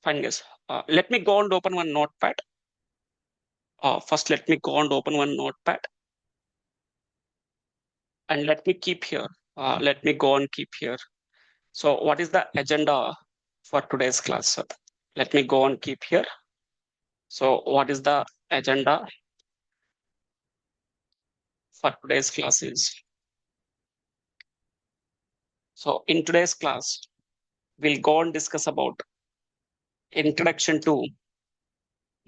Fine, guys. Let me go and open one notepad. First, let me go and open one notepad. And let me keep here. Let me go and keep here. So what is the agenda for today's class, sir? Let me go and keep here. So what is the agenda for today's class is? So in today's class, we'll go and discuss about introduction to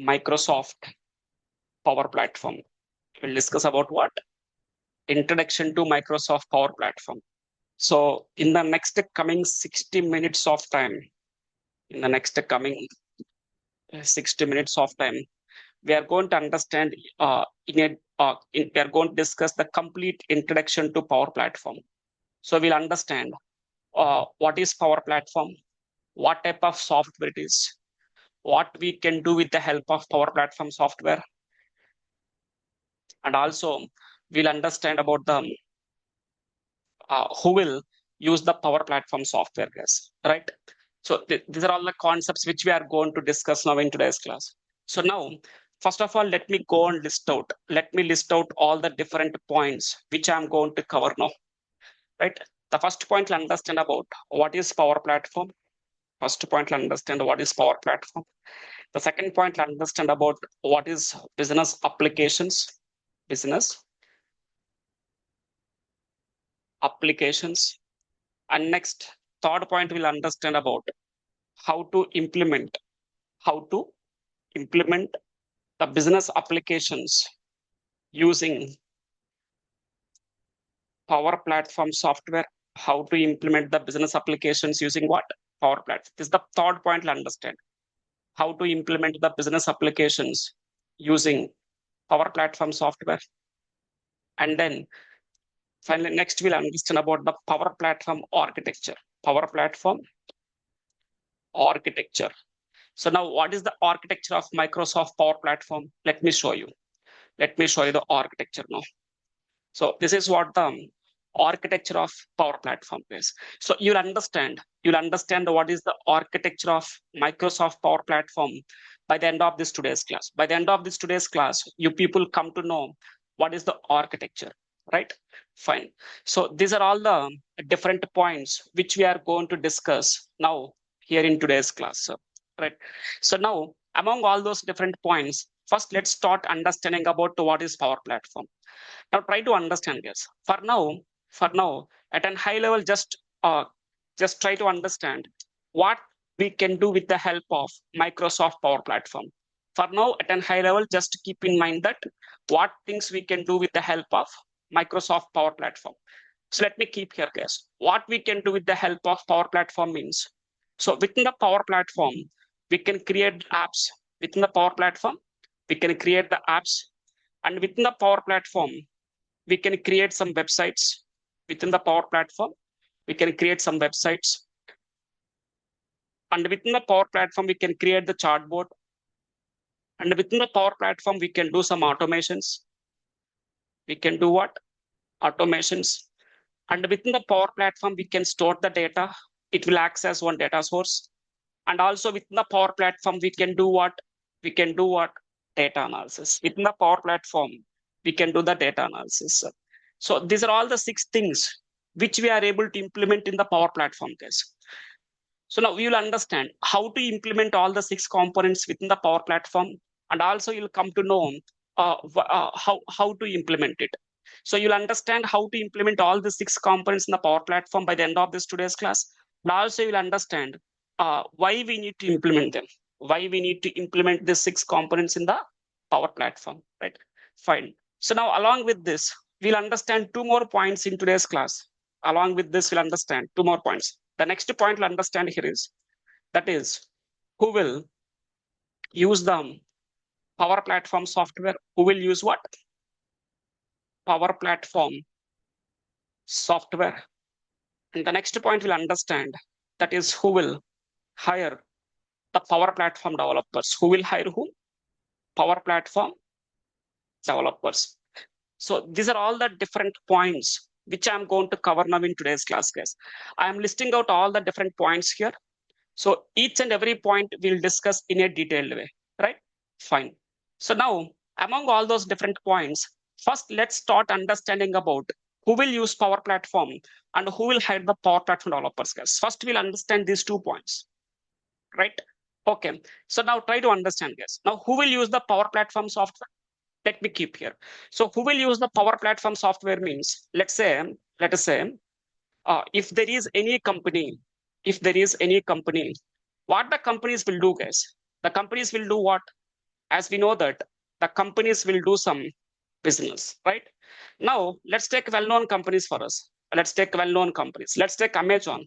Microsoft Power Platform. We'll discuss about what? Introduction to Microsoft Power Platform. So in the next coming 60 minutes of time, in the next coming 60 minutes of time, we are going to understand we are going to discuss the complete introduction to Power Platform. So we'll understand what is Power Platform, what type of software it is, what we can do with the help of Power Platform software, and also we'll understand about the who will use the Power Platform software, guys, right? So these are all the concepts which we are going to discuss now in today's class. So now, first of all, let me go and list out. Let me list out all the different points which I'm going to cover now, right? The first point to understand about what is Power Platform. First point to understand what is Power Platform. The second point to understand about what is business applications. Business applications. And next, third point we'll understand about how to implement the business applications using Power Platform software. How to implement the business applications using what? Power Platform. This is the third point to understand. How to implement the business applications using Power Platform software. And then finally, next we'll understand about the Power Platform architecture. Power Platform architecture. So now what is the architecture of Microsoft Power Platform? Let me show you. Let me show you the architecture now. So this is what the architecture of Power Platform is. So you'll understand what is the architecture of Microsoft Power Platform by the end of this today's class. By the end of this today's class, you people come to know what is the architecture, right? Fine. So these are all the different points which we are going to discuss now here in today's class, right? So now among all those different points, first let's start understanding about what is Power Platform. Now try to understand this. For now, at a high level, just try to understand what we can do with the help of Microsoft Power Platform. For now, at a high level, just keep in mind that what things we can do with the help of Microsoft Power Platform. So let me keep here, guys. What we can do with the help of Power Platform means, so within the Power Platform, we can create apps. Within the Power Platform, we can create the apps. And within the Power Platform, we can create some websites. Within the Power Platform, we can create some websites. And within the Power Platform, we can create the chatbot. And within the Power Platform, we can do some automations. We can do what? Automations. And within the Power Platform, we can store the data. It will act as one data source. And also within the Power Platform, we can do what? We can do what? Data analysis. Within the Power Platform, we can do the data analysis. So these are all the 6 things which we are able to implement in the Power Platform, guys. So now you will understand how to implement all the 6 components within the Power Platform, and also you'll come to know how to implement it. So you'll understand how to implement all the 6 components in the Power Platform by the end of this today's class. And also you'll understand why we need to implement them, why we need to implement the 6 components in the Power Platform, right? Fine. So now along with this, we'll understand 2 more points in today's class. Along with this, we'll understand 2 more points. The next point we'll understand here is, that is, who will use the Power Platform software? Who will use what? Power Platform software. And the next point we'll understand, that is, who will hire the Power Platform developers. Who will hire whom? Power Platform developers. So these are all the different points which I'm going to cover now in today's class, guys. I am listing out all the different points here. So each and every point we'll discuss in a detailed way, right? Fine. So now, among all those different points, first let's start understanding about who will use Power Platform and who will hire the Power Platform developers, guys. First, we'll understand these 2 points, right? Okay. So now try to understand, guys. Now, who will use the Power Platform software? Let me keep here. So who will use the Power Platform software means, let us say, if there is any company, what the companies will do, guys? The companies will do what? As we know that the companies will do some business, right? Now, let's take well-known companies for us. Let's take well-known companies. Let's take Amazon.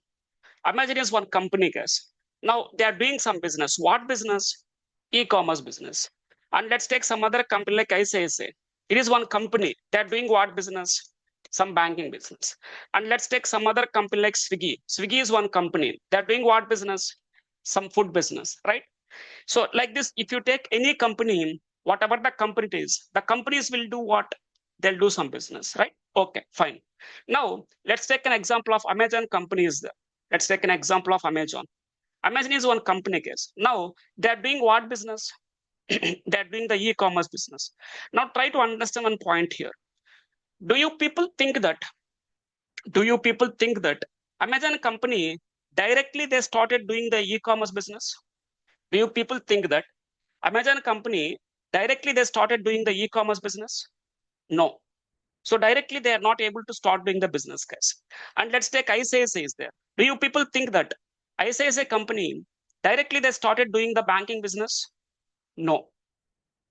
Amazon is one company, guys. Now, they are doing some business. What business? E-commerce business. And let's take some other company like ICICI. It is one company. They are doing what business? Some banking business. And let's take some other company like Swiggy. Swiggy is one company. They are doing what business? Some food business, right? So like this, if you take any company, whatever the company it is, the companies will do what? They'll do some business, right? Okay, fine. Now, let's take an example of Amazon companies. Let's take an example of Amazon. Amazon is one company case. Now, they're doing what business? They're doing the e-commerce business. Now, try to understand one point here. Do you people think that Amazon company directly they started doing the e-commerce business? Do you people think that Amazon company directly they started doing the e-commerce business? No. So directly they are not able to start doing the business, guys. And let's take ICICI is there. Do you people think that ICICI company directly they started doing the banking business? No.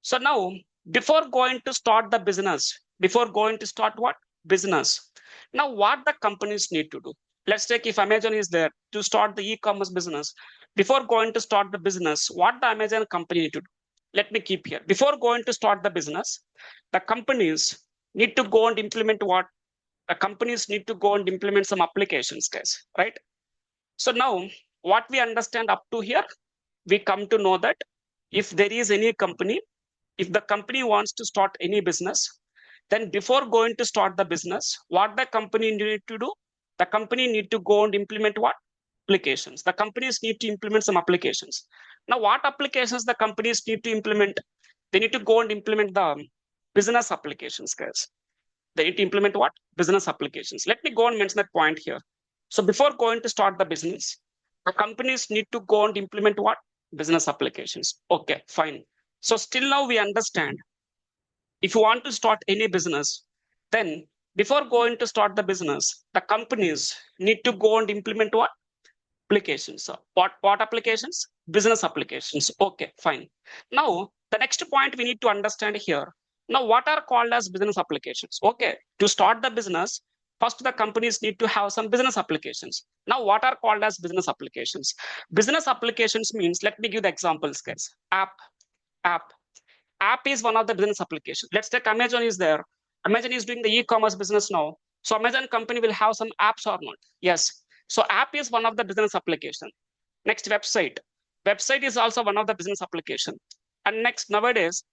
So now, before going to start the business, before going to start what? Business. Now, what the companies need to do? Let's take if Amazon is there to start the e-commerce business. Before going to start the business, what the Amazon company need to do? Let me keep here. Before going to start the business, the companies need to go and implement what? The companies need to go and implement some applications, guys, right? So now, what we understand up to here, we come to know that if there is any company, if the company wants to start any business, then before going to start the business, what the company need to do? The company need to go and implement what? Applications. The companies need to implement some applications. Now, what applications the companies need to implement? They need to go and implement the business applications, guys. They need to implement what? Business applications. Let me go and mention that point here. So before going to start the business, the companies need to go and implement what? Business applications. Okay, fine. So still now we understand if you want to start any business, then before going to start the business, the companies need to go and implement what? Applications. So what applications? Business applications. Okay, fine. Now, the next point we need to understand here. Now, what are called as business applications? Okay, to start the business, first the companies need to have some business applications. Now, what are called as business applications? Business applications means, let me give the examples, guys. App. App is one of the business applications. Let's take Amazon is there. Amazon is doing the e-commerce business now. So Amazon company will have some apps or not? Yes. So app is one of the business application. Next, website. Website is also one of the business application. And next, nowadays,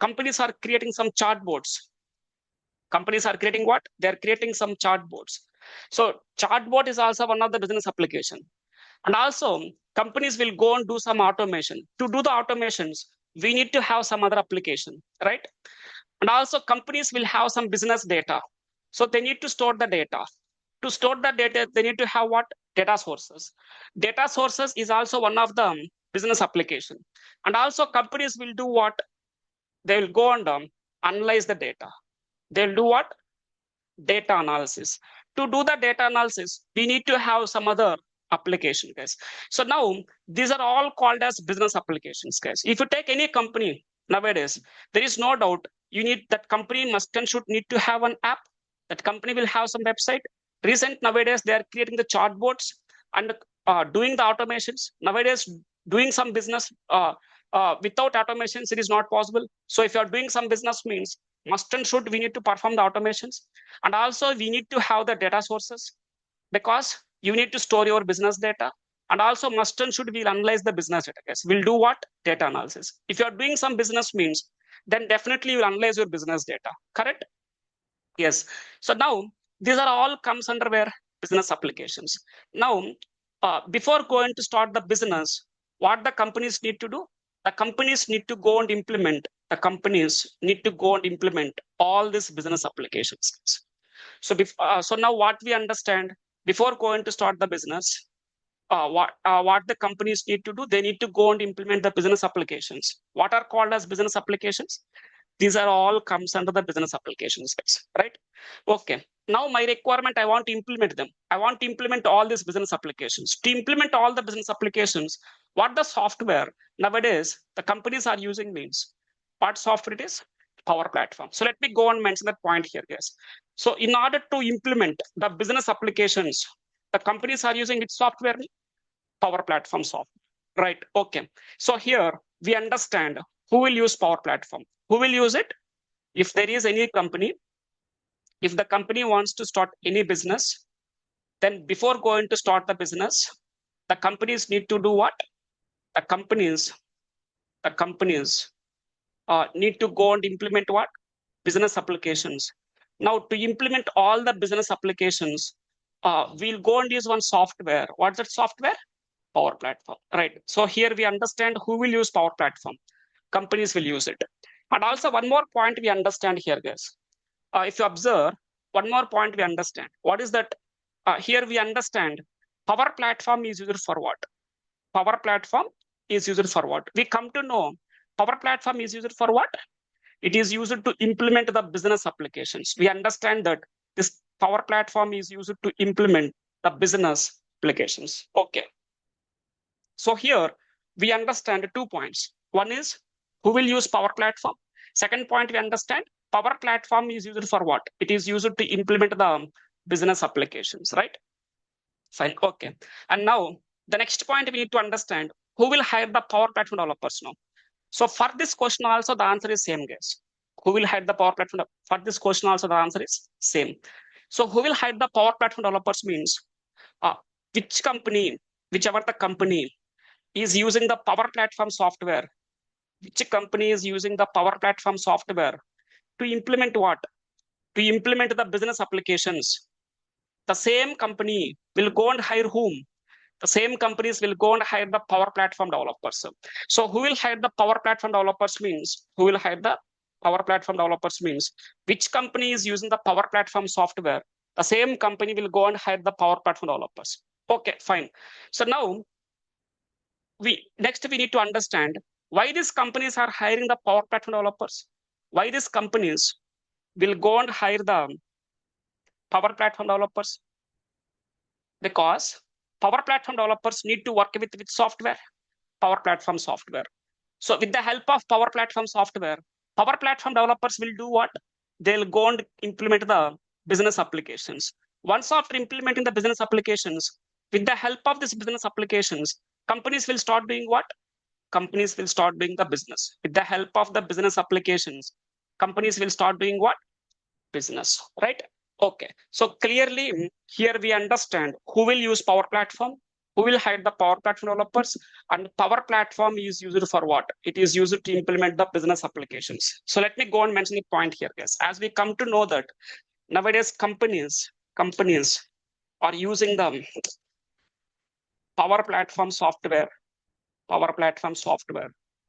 companies are creating some chatbots. Companies are creating what? They're creating some chatbots. So chatbot is also one of the business application. And also, companies will go and do some automation. To do the automations, we need to have some other application, right? And also, companies will have some business data. So they need to store the data. To store the data, they need to have what? Data sources. Data sources is also one of the business application. And also, companies will do what? They will go and analyze the data. They'll do what? Data analysis. To do the data analysis, we need to have some other application, guys. So now these are all called as business applications, guys. If you take any company nowadays, there is no doubt you need that company must and should need to have an app. That company will have some website. Recent nowadays they are creating the chatbots and doing the automations. Nowadays doing some business without automations it is not possible. So if you are doing some business means must and should we need to perform the automations, and also we need to have the data sources because you need to store your business data, and also must and should we analyze the business data. Yes, we'll do what? Data analysis. If you are doing some business means, then definitely you'll analyze your business data, correct? Yes. So now these are all comes under where? Business applications. Now before going to start the business, what the companies need to do? The companies need to go and implement. The companies need to go and implement all these business applications. So now what we understand, before going to start the business, what the companies need to do, they need to go and implement the business applications. What are called as business applications? These are all comes under the business applications, right? Okay. Now my requirement, I want to implement them. I want to implement all these business applications. To implement all the business applications, what the software nowadays the companies are using means, what software it is? Power Platform. So let me go and mention that point here, guys. So in order to implement the business applications, the companies are using its software, Power Platform software, right? Okay. So here we understand who will use Power Platform. Who will use it? If there is any company, if the company wants to start any business, then before going to start the business, the companies need to do what? The companies need to go and implement what? Business applications. Now, to implement all the business applications, we'll go and use one software. What's that software? Power Platform, right? So here we understand who will use Power Platform. Companies will use it. And also one more point we understand here, guys. If you observe, one more point we understand. What is that? Here we understand Power Platform is used for what? Power Platform is used for what? We come to know Power Platform is used for what? It is used to implement the business applications. We understand that this Power Platform is used to implement the business applications. Okay. So here we understand 2 points. One is who will use Power Platform. Second point, we understand Power Platform is used for what? It is used to implement the business applications, right? Fine. Okay. And now the next point we need to understand who will hire the Power Platform developers now. So for this question also the answer is same, guys. Who will hire the Power Platform? For this question also the answer is same. So who will hire the Power Platform developers means which company, whichever the company is using the Power Platform software, which company is using the Power Platform software to implement what? To implement the business applications. The same company will go and hire whom? The same companies will go and hire the Power Platform developers. So who will hire the Power Platform developers means, who will hire the Power Platform developers means, which company is using the Power Platform software, the same company will go and hire the Power Platform developers. Okay, fine. So now, next we need to understand why these companies are hiring the Power Platform developers. Why these companies will go and hire the Power Platform developers? Because Power Platform developers need to work with software, Power Platform software. So with the help of Power Platform software, Power Platform developers will do what? They'll go and implement the business applications. Once after implementing the business applications, with the help of these business applications, companies will start doing what? Companies will start doing the business. With the help of the business applications, companies will start doing what? Business, right? Okay. So clearly here we understand who will use Power Platform, who will hire the Power Platform developers, and Power Platform is used for what? It is used to implement the business applications. So let me go and mention the point here, guys. As we come to know that nowadays companies are using the Power Platform software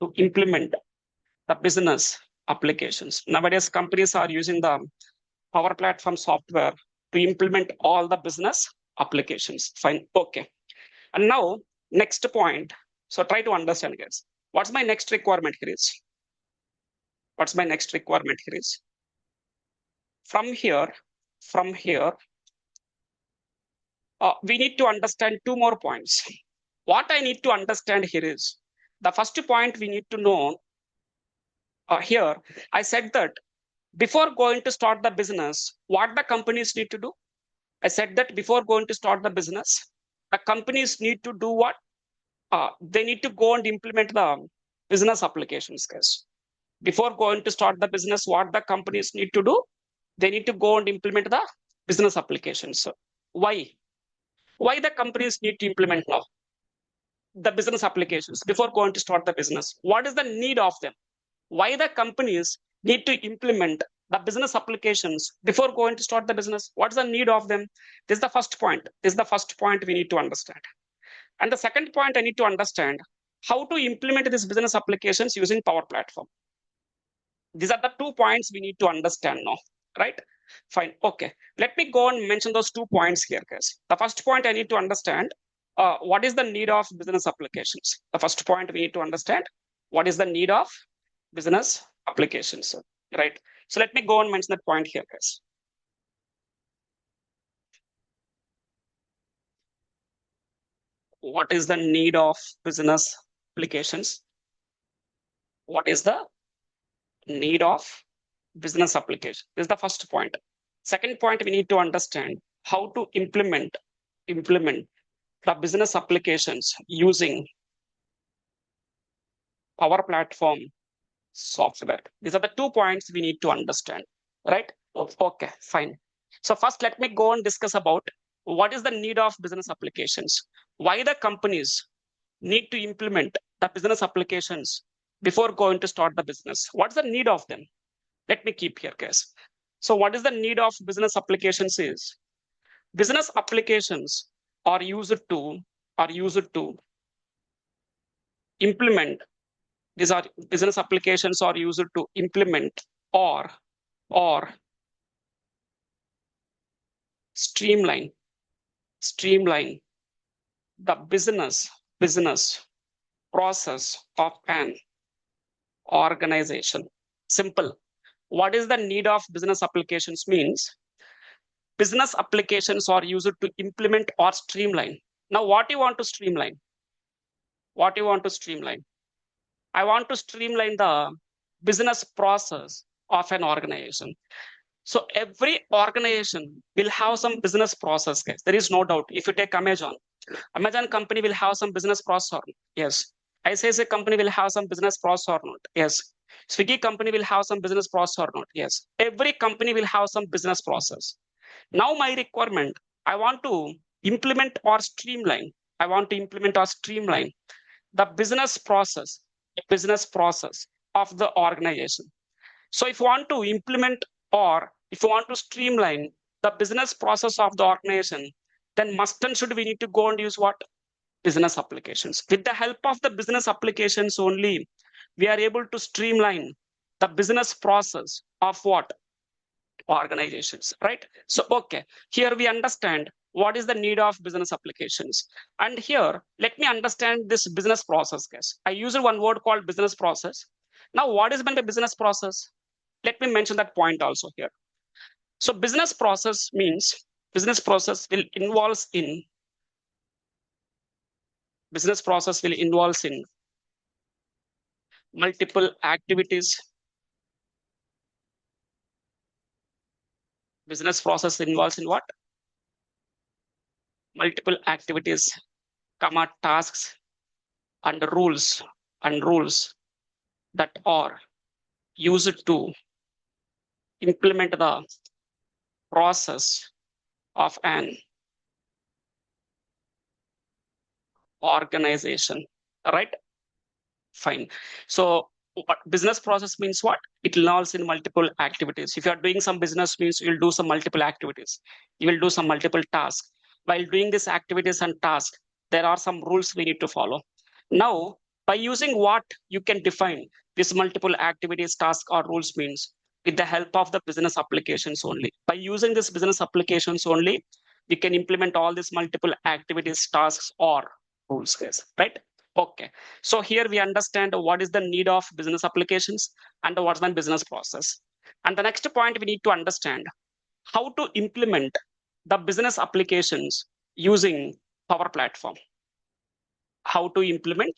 to implement the business applications. Nowadays, companies are using the Power Platform software to implement all the business applications. Fine. Okay. And now, next point. So try to understand, guys. What's my next requirement here is? What's my next requirement here is? From here, we need to understand 2 more points. What I need to understand here is, the first point we need to know here, I said that before going to start the business, what the companies need to do? I said that before going to start the business, the companies need to do what? They need to go and implement the business applications, guys. Before going to start the business, what the companies need to do? They need to go and implement the business applications. So why? Why the companies need to implement now the business applications before going to start the business? What is the need of them? Why the companies need to implement the business applications before going to start the business? What's the need of them? This is the first point. This is the first point we need to understand. And the second point I need to understand how to implement these business applications using Power Platform. These are the 2 points we need to understand now, right? Fine. Okay. Let me go and mention those 2 points here, guys. The first point I need to understand what is the need of business applications. The first point we need to understand what is the need of business applications, right? So let me go and mention that point here, guys. What is the need of business applications? What is the need of business application? This is the first point. Second point, we need to understand how to implement the business applications using Power Platform software. These are the 2 points we need to understand, right? Okay, fine. So first, let me go and discuss about what is the need of business applications. Why the companies need to implement the business applications before going to start the business. What's the need of them? Let me keep here, guys. So what is the need of business applications is business applications are used to implement. These are business applications are used to implement or streamline the business process of an organization. Simple. What is the need of business applications means business applications are used to implement or streamline. Now, what you want to streamline? What you want to streamline? I want to streamline the business process of an organization. So every organization will have some business process, guys. There is no doubt. If you take Amazon company will have some business process or not. Yes. ICICI company will have some business process or not. Yes. Swiggy company will have some business process or not. Yes. Every company will have some business process. Now my requirement, I want to implement or streamline. The business process of the organization. So if you want to implement or if you want to streamline the business process of the organization, then must and should we need to go and use what? Business applications. With the help of the business applications only, we are able to streamline the business process of what? Organizations, right? So, okay, here we understand what is the need of business applications. And here, let me understand this business process, guys. I used one word called business process. Now, what is meant by business process? Let me mention that point also here. So business process means business process will involve in multiple activities. Business process involves in what? Multiple activities, tasks and rules that are used to implement the process of an organization, right? Fine. So what business process means what? It involves in multiple activities. If you are doing some business means you'll do some multiple activities. You will do some multiple tasks. While doing these activities and tasks, there are some rules we need to follow. Now, by using what you can define these multiple activities, tasks, or rules means with the help of the business applications only. By using this business applications only, we can implement all these multiple activities, tasks, or rules, guys, right? Okay. So here we understand what is the need of business applications and what's my business process. And the next point we need to understand how to implement the business applications using Power Platform. How to implement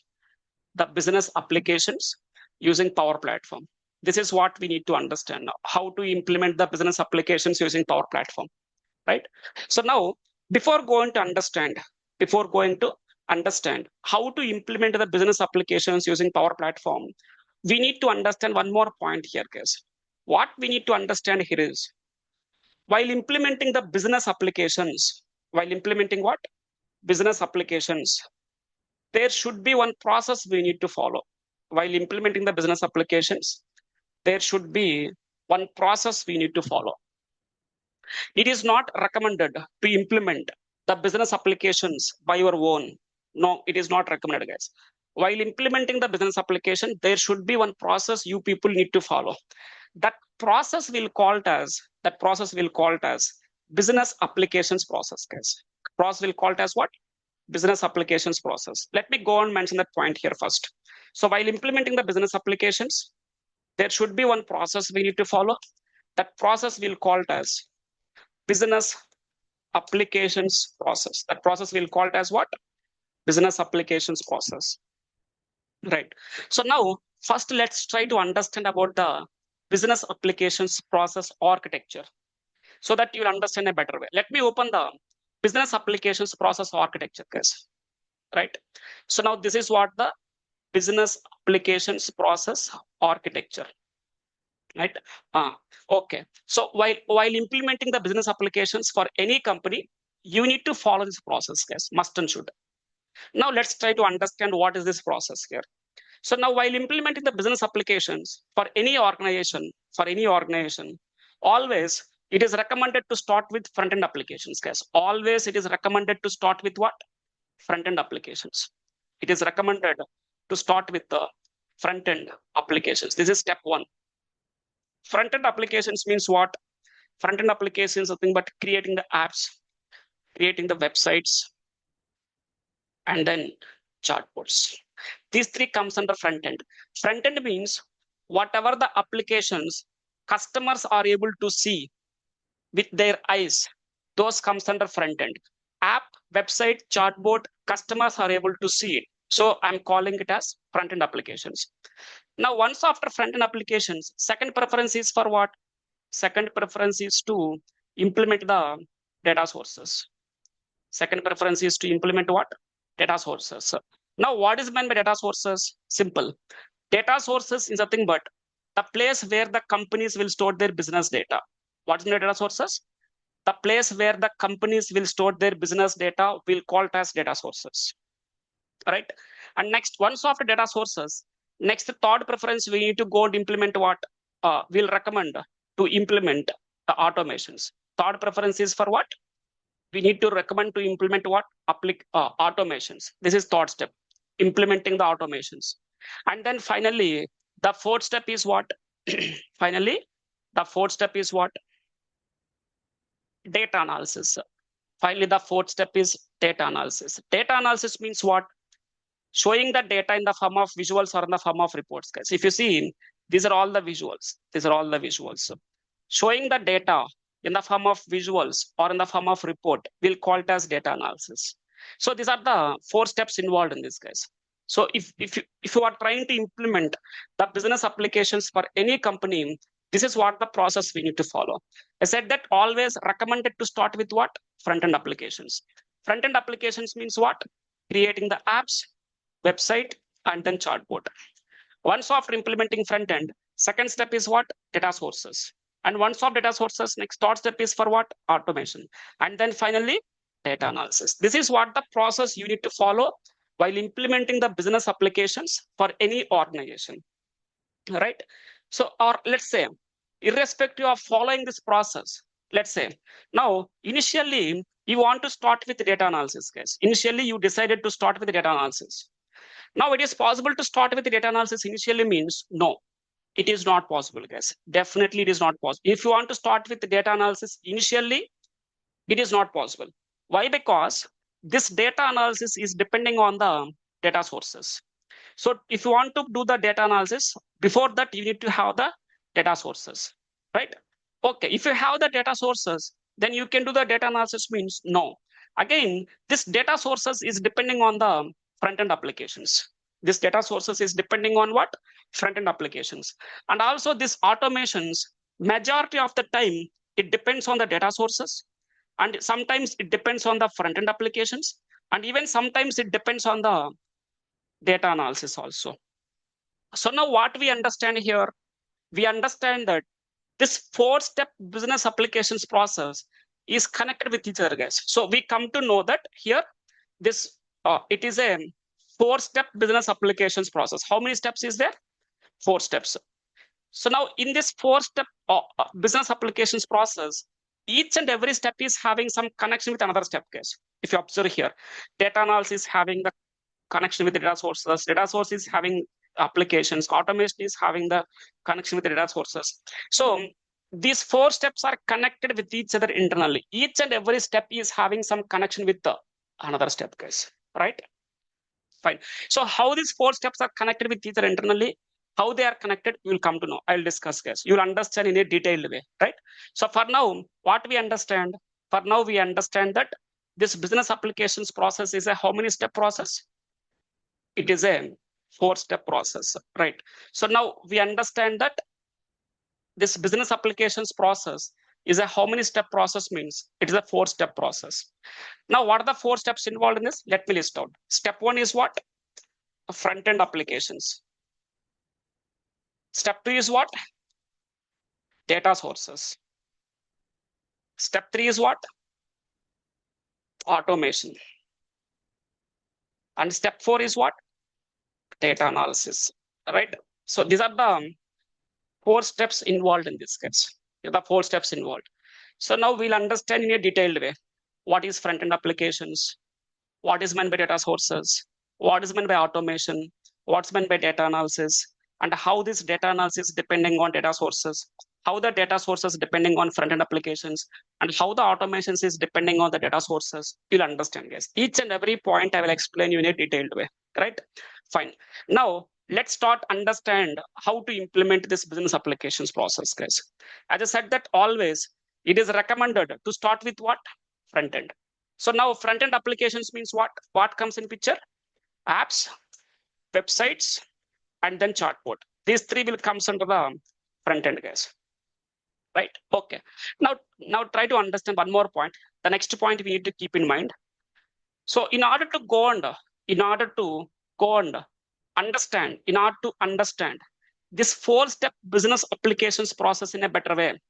the business applications using Power Platform. This is what we need to understand now. How to implement the business applications using Power Platform, right? So now, before going to understand how to implement the business applications using Power Platform, we need to understand one more point here, guys. What we need to understand here is, while implementing the business applications, there should be one process we need to follow. While implementing the business applications, there should be one process we need to follow. It is not recommended to implement the business applications by your own. No, it is not recommended, guys. While implementing the business application, there should be one process you people need to follow. That process will call it as business applications process, guys. Process will call it as what? Business applications process. Let me go and mention that point here first. So while implementing the business applications, there should be one process we need to follow. That process will call it as business applications process. That process will call it as what? Business applications process. Right. So now, first let's try to understand about the business applications process architecture so that you'll understand a better way. Let me open the business applications process architecture, guys. Right. So now this is what the business applications process architecture. Right. Okay. So while implementing the business applications for any company, you need to follow this process, guys. Must and should. Now let's try to understand what is this process here. So now while implementing the business applications for any organization, always it is recommended to start with front-end applications, guys. Always it is recommended to start with what? Front-end applications. It is recommended to start with the front-end applications. This is step one. Front-end applications means what? Front-end applications are nothing but creating the apps, creating the websites, and then chatbots. These three comes under front end. Front end means whatever the applications customers are able to see with their eyes, those comes under front end. App, website, chatbot, customers are able to see it. So I'm calling it as front end applications. Now, once after front end applications, second preference is for what? Second preference is to implement the data sources. Second preference is to implement what? Data sources. Now, what is meant by data sources? Simple. Data sources is nothing but the place where the companies will store their business data. What is data sources? The place where the companies will store their business data will call it as data sources. Right? And next, once after data sources, next third preference we need to go and implement what? We'll recommend to implement the automations. Third preference is for what? We need to recommend to implement what? Automations. This is third step, implementing the automations. And then finally, the fourth step is what? Finally, the fourth step is what? Data analysis. Finally, the fourth step is data analysis. Data analysis means what? Showing the data in the form of visuals or in the form of reports, guys. If you see, these are all the visuals. These are all the visuals. Showing the data in the form of visuals or in the form of report, we'll call it as data analysis. So these are the four steps involved in this, guys. So if you are trying to implement the business applications for any company, this is what the process we need to follow. I said that always recommended to start with what? Front-end applications. Front-end applications means what? Creating the apps, website, and then chatbot. Once after implementing front-end, second step is what? Data sources. And once of data sources, next third step is for what? Automation. And then finally, data analysis. This is what the process you need to follow while implementing the business applications for any organization. Right? So, or let's say, irrespective of following this process, let's say, now, initially, you want to start with data analysis, guys. Initially, you decided to start with data analysis. Now, it is possible to start with data analysis initially means no. It is not possible, guys. Definitely, it is not possible. If you want to start with the data analysis initially, it is not possible. Why? Because this data analysis is depending on the data sources. So if you want to do the data analysis, before that, you need to have the data sources, right? Okay, if you have the data sources, then you can do the data analysis means no. Again, this data sources is depending on the front-end applications. This data sources is depending on what? Front-end applications. And also this automations, majority of the time, it depends on the data sources. And sometimes it depends on the front-end applications. And even sometimes it depends on the data analysis also. So now what we understand here, we understand that this four-step business applications process is connected with each other, guys. So we come to know that here, this it is a four-step business applications process. How many steps is there? 4 steps. So now in this 4-step business applications process, each and every step is having some connection with another step, guys. If you observe here, data analysis having the connection with the data sources. Data source is having applications. Automation is having the connection with the data sources. So these 4 steps are connected with each other internally. Each and every step is having some connection with the another step, guys. Right? Fine. So how these 4 steps are connected with each other internally, how they are connected, you will come to know. I'll discuss, guys. You will understand in a detailed way, right? So for now, what we understand? For now, we understand that this business applications process is a how many step process? It is a 4-step process, right? So now we understand that this business applications process is a how many step process means it is a 4-step process. Now, what are the 4 steps involved in this? Let me list out. Step 1 is what? Front-end applications. Step 2 is what? Data sources. Step 3 is what? Automation. And step 4 is what? Data analysis, right? So these are the 4 steps involved in this case. The 4 steps involved. So now we'll understand in a detailed way what is front-end applications, what is meant by data sources, what is meant by automation, what's meant by data analysis, and how this data analysis depending on data sources, how the data sources depending on front-end applications, and how the automations is depending on the data sources. You'll understand, guys. Each and every point I will explain you in a detailed way, right? Fine. Now, let's start understand how to implement this business applications process, guys. As I said that always, it is recommended to start with what? Front-end. So now front-end applications means what? What comes in picture? Apps, websites, and then chatbot. These 3 will comes under the front-end, guys. Right? Okay. Now try to understand one more point. The next point we need to keep in mind. So in order to understand this 4-step business applications process in a better way,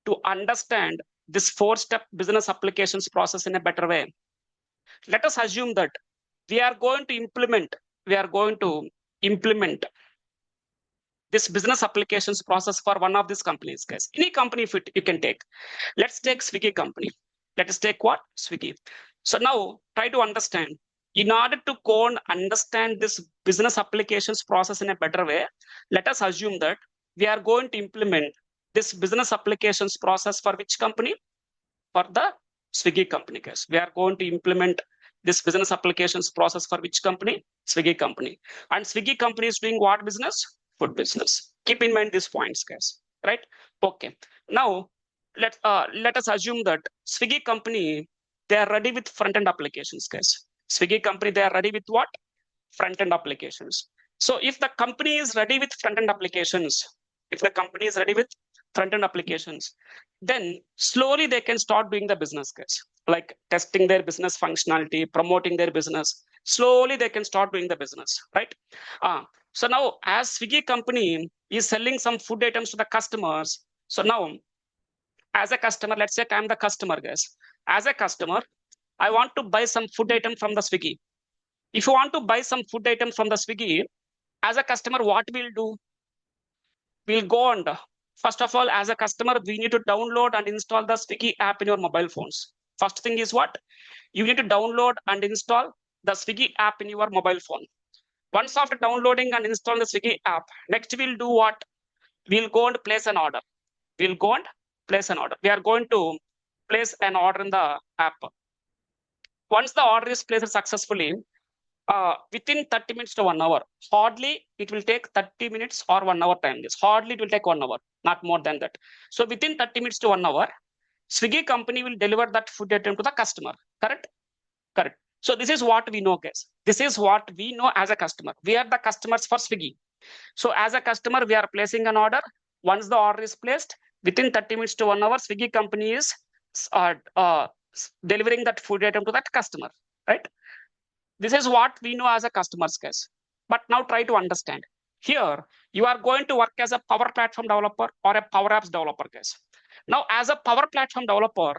to understand this 4-step business applications process in a better way, let us assume that we are going to implement this business applications process for one of these companies, guys. Any company you can take. Let's take Swiggy company. Let us take what? Swiggy. So now try to understand. In order to go and understand this business applications process in a better way, let us assume that we are going to implement this business applications process for which company? For the Swiggy company, guys. We are going to implement this business applications process for which company? Swiggy company. And Swiggy company is doing what business? Food business. Keep in mind these points, guys. Right? Okay. Now, let us assume that Swiggy company, they are ready with front-end applications, guys. Swiggy company, they are ready with what? Front-end applications. So if the company is ready with front-end applications, then slowly they can start doing the business, guys. Like testing their business functionality, promoting their business. Slowly they can start doing the business, right? So now as Swiggy company is selling some food items to the customers, so now as a customer, let's say I'm the customer, guys. As a customer, I want to buy some food item from the Swiggy. If you want to buy some food item from the Swiggy, as a customer, what we'll do? We'll go on. First of all, as a customer, we need to download and install the Swiggy app in your mobile phones. First thing is what? You need to download and install the Swiggy app in your mobile phone. Once after downloading and installing the Swiggy app, next we'll do what? We'll go and place an order. We are going to place an order in the app. Once the order is placed successfully, within 30 minutes to 1 hour, hardly it will take 30 minutes or 1 hour time. Hardly it will take 1 hour, not more than that. So within 30 minutes to 1 hour, Swiggy company will deliver that food item to the customer. Correct? Correct. So this is what we know, guys. This is what we know as a customer. We are the customers for Swiggy. So as a customer, we are placing an order. Once the order is placed, within 30 minutes to 1 hour, Swiggy company is delivering that food item to that customer, right? This is what we know as a customer's case. But now try to understand. Here, you are going to work as a Power Platform developer or a Power Apps developer, guys. Now, as a Power Platform developer,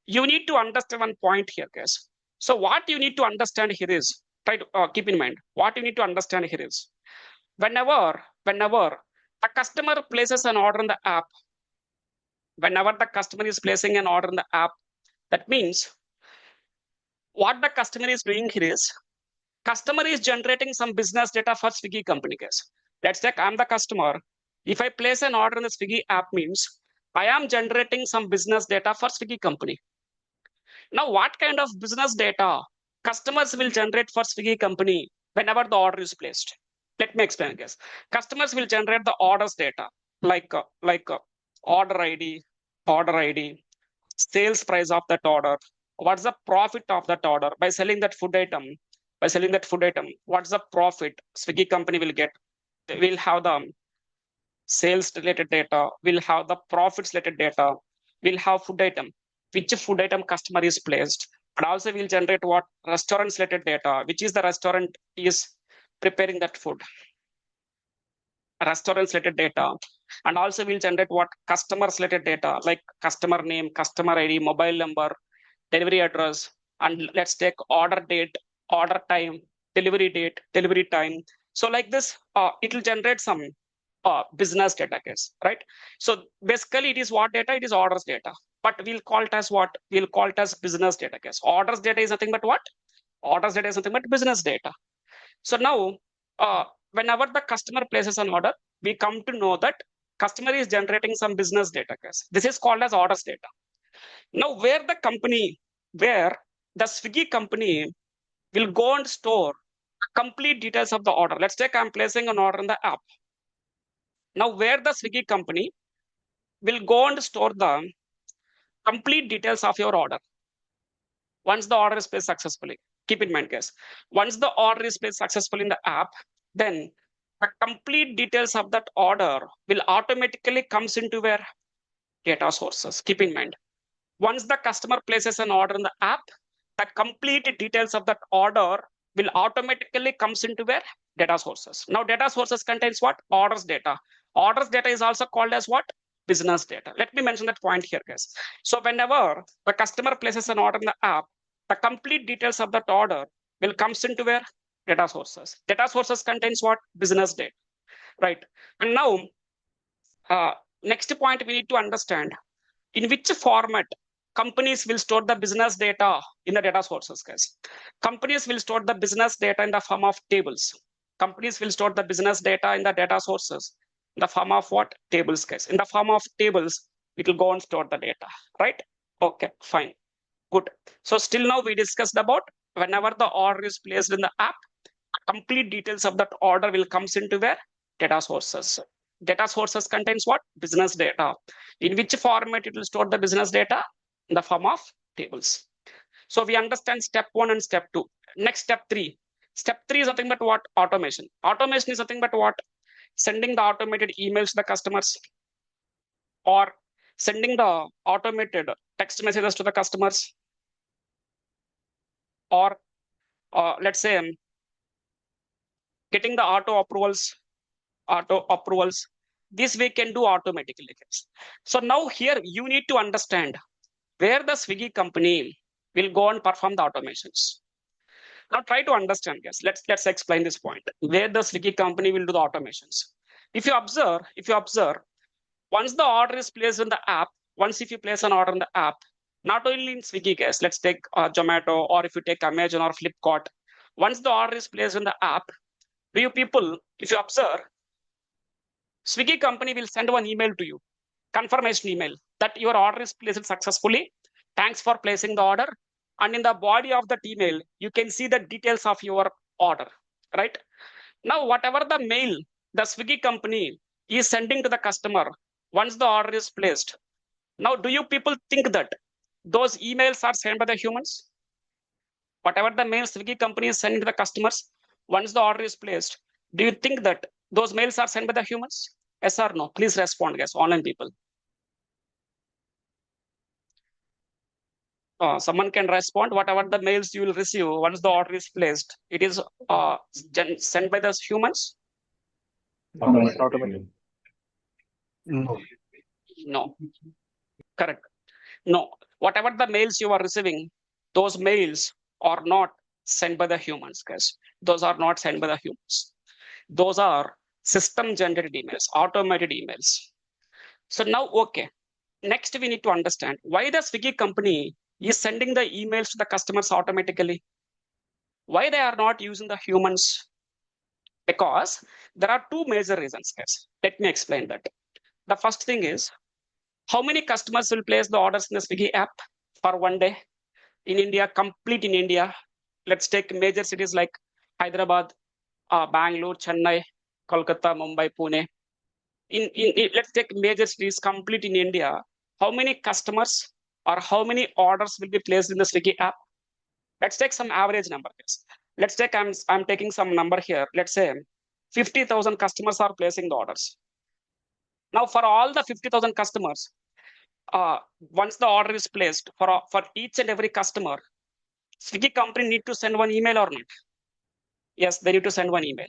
you need to understand one point here, guys. So what you need to understand here is, try to keep in mind, what you need to understand here is, whenever a customer places an order in the app, that means what the customer is doing here is, Customer is generating some business data for Swiggy company, guys. Let's take I'm the customer. If I place an order in the Swiggy app means I am generating some business data for Swiggy company. Now, what kind of business data customers will generate for Swiggy company whenever the order is placed? Let me explain, guys. Customers will generate the orders data like order ID, order ID, sales price of that order, what's the profit of that order by selling that food item. By selling that food item, what's the profit Swiggy company will get? They will have the sales related data, will have the profits related data, will have food item, which food item customer is placed, and also will generate what restaurants related data, which is the restaurant is preparing that food, restaurants related data, and also will generate what customers related data like customer name, customer ID, mobile number, delivery address, and let's take order date, order time, delivery date, delivery time. So like this, it will generate some business data case, right? So basically it is what data? It is orders data, but we'll call it as what? We'll call it as business data case. Orders data is nothing but what? Orders data is nothing but business data. So now, whenever the customer places an order, we come to know that customer is generating some business data case. This is called as orders data. Now, where the Swiggy company will go and store complete details of the order. Let's take I'm placing an order in the app. Now, where the Swiggy company will go and store the complete details of your order. Once the order is placed successfully, keep in mind, guys, once the order is placed successfully in the app, then the complete details of that order will automatically comes into where? Data sources. Keep in mind, once the customer places an order in the app, the complete details of that order will automatically comes into where? Data sources. Now, data sources contains what? Orders data. Orders data is also called as what? Business data. Let me mention that point here, guys. So whenever the customer places an order in the app, the complete details of that order will comes into where? Data sources. Data sources contains what? Business data, right? And now, next point we need to understand in which format companies will store the business data in the data sources, guys. Companies will store the business data in the form of tables. Companies will store the business data in the data sources in the form of what? Tables, guys. In the form of tables, it will go and store the data, right? Okay, fine, good. So still now we discussed about whenever the order is placed in the app, complete details of that order will comes into where? Data sources. Data sources contains what? Business data. In which format it will store the business data? In the form of tables. So we understand step 1 and step 2. Next, step 3. Step 3 is nothing but what? Automation. Automation is nothing but what? Sending the automated emails to the customers, or sending the automated text messages to the customers, or let's say getting the auto approvals. This we can do automatically, guys. So now here you need to understand where the Swiggy company will go and perform the automations. Now try to understand, guys. Let's explain this point. Where the Swiggy company will do the automations. If you observe, once the order is placed in the app, once if you place an order in the app, not only in Swiggy, guys, let's take Zomato, or if you take Amazon or Flipkart, once the order is placed in the app, do you people, if you observe, Swiggy company will send one email to you, confirmation email, that your order is placed successfully. Thanks for placing the order. And in the body of that email, you can see the details of your order, right? Now, whatever the mail the Swiggy company is sending to the customer once the order is placed. Now, do you people think that those emails are sent by the humans? Whatever the mail Swiggy company is sending to the customers once the order is placed, do you think that those mails are sent by the humans? Yes or no? Please respond, guys, online people. Someone can respond. Whatever the mails you will receive once the order is placed, it is sent by the humans? Automatically. No. No. Correct. No. Whatever the mails you are receiving, those mails are not sent by the humans, guys. Those are not sent by the humans. Those are system generated emails, automated emails. So now, okay. Next, we need to understand why the Swiggy company is sending the emails to the customers automatically. Why they are not using the humans? Because there are two major reasons, guys. Let me explain that. The first thing is, how many customers will place the orders in the Swiggy app for one day in India, complete in India? Let's take major cities like Hyderabad, Bangalore, Chennai, Kolkata, Mumbai, Pune. Let's take major cities complete in India. How many customers or how many orders will be placed in the Swiggy app? Let's take some average number. Let's take, I'm taking some number here. Let's say 50,000 customers are placing the orders. Now, for all the 50,000 customers, once the order is placed for each and every customer, Swiggy company need to send one email or not? Yes, they need to send one email.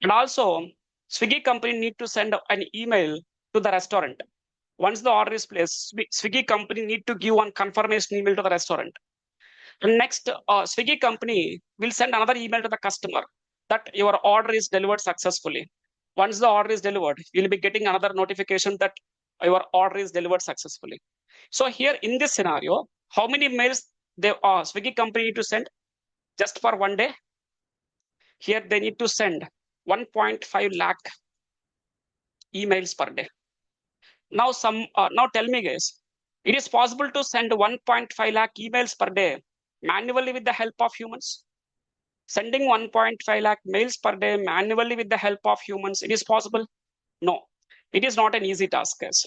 And also, Swiggy company need to send an email to the restaurant. Once the order is placed, Swiggy company need to give one confirmation email to the restaurant. And next, Swiggy company will send another email to the customer that your order is delivered successfully. Once the order is delivered, you'll be getting another notification that your order is delivered successfully. So here in this scenario, how many mails the Swiggy company need to send just for one day? Here they need to send 1.5 lakh emails per day. Now tell me guys, it is possible to send 1.5 lakh emails per day manually with the help of humans? Sending 1.5 lakh mails per day manually with the help of humans, it is possible? No, it is not an easy task, guys.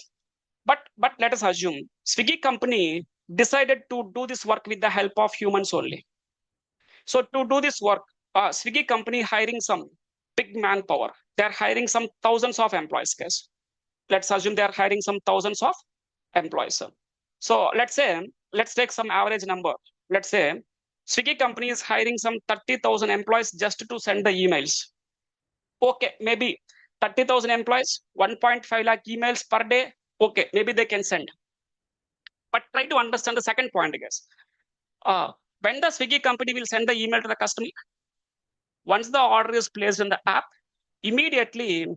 But let us assume Swiggy company decided to do this work with the help of humans only. So to do this work, Swiggy company hiring some big manpower. They are hiring some thousands of employees, guys. Let's assume they are hiring some thousands of employees. So let's take some average number. Let's say Swiggy company is hiring some 30,000 employees just to send the emails. Okay, maybe 30,000 employees, 1.5 lakh emails per day. Okay, maybe they can send. But try to understand the second point, guys. When the Swiggy company will send the email to the customer, once the order is placed in the app, immediately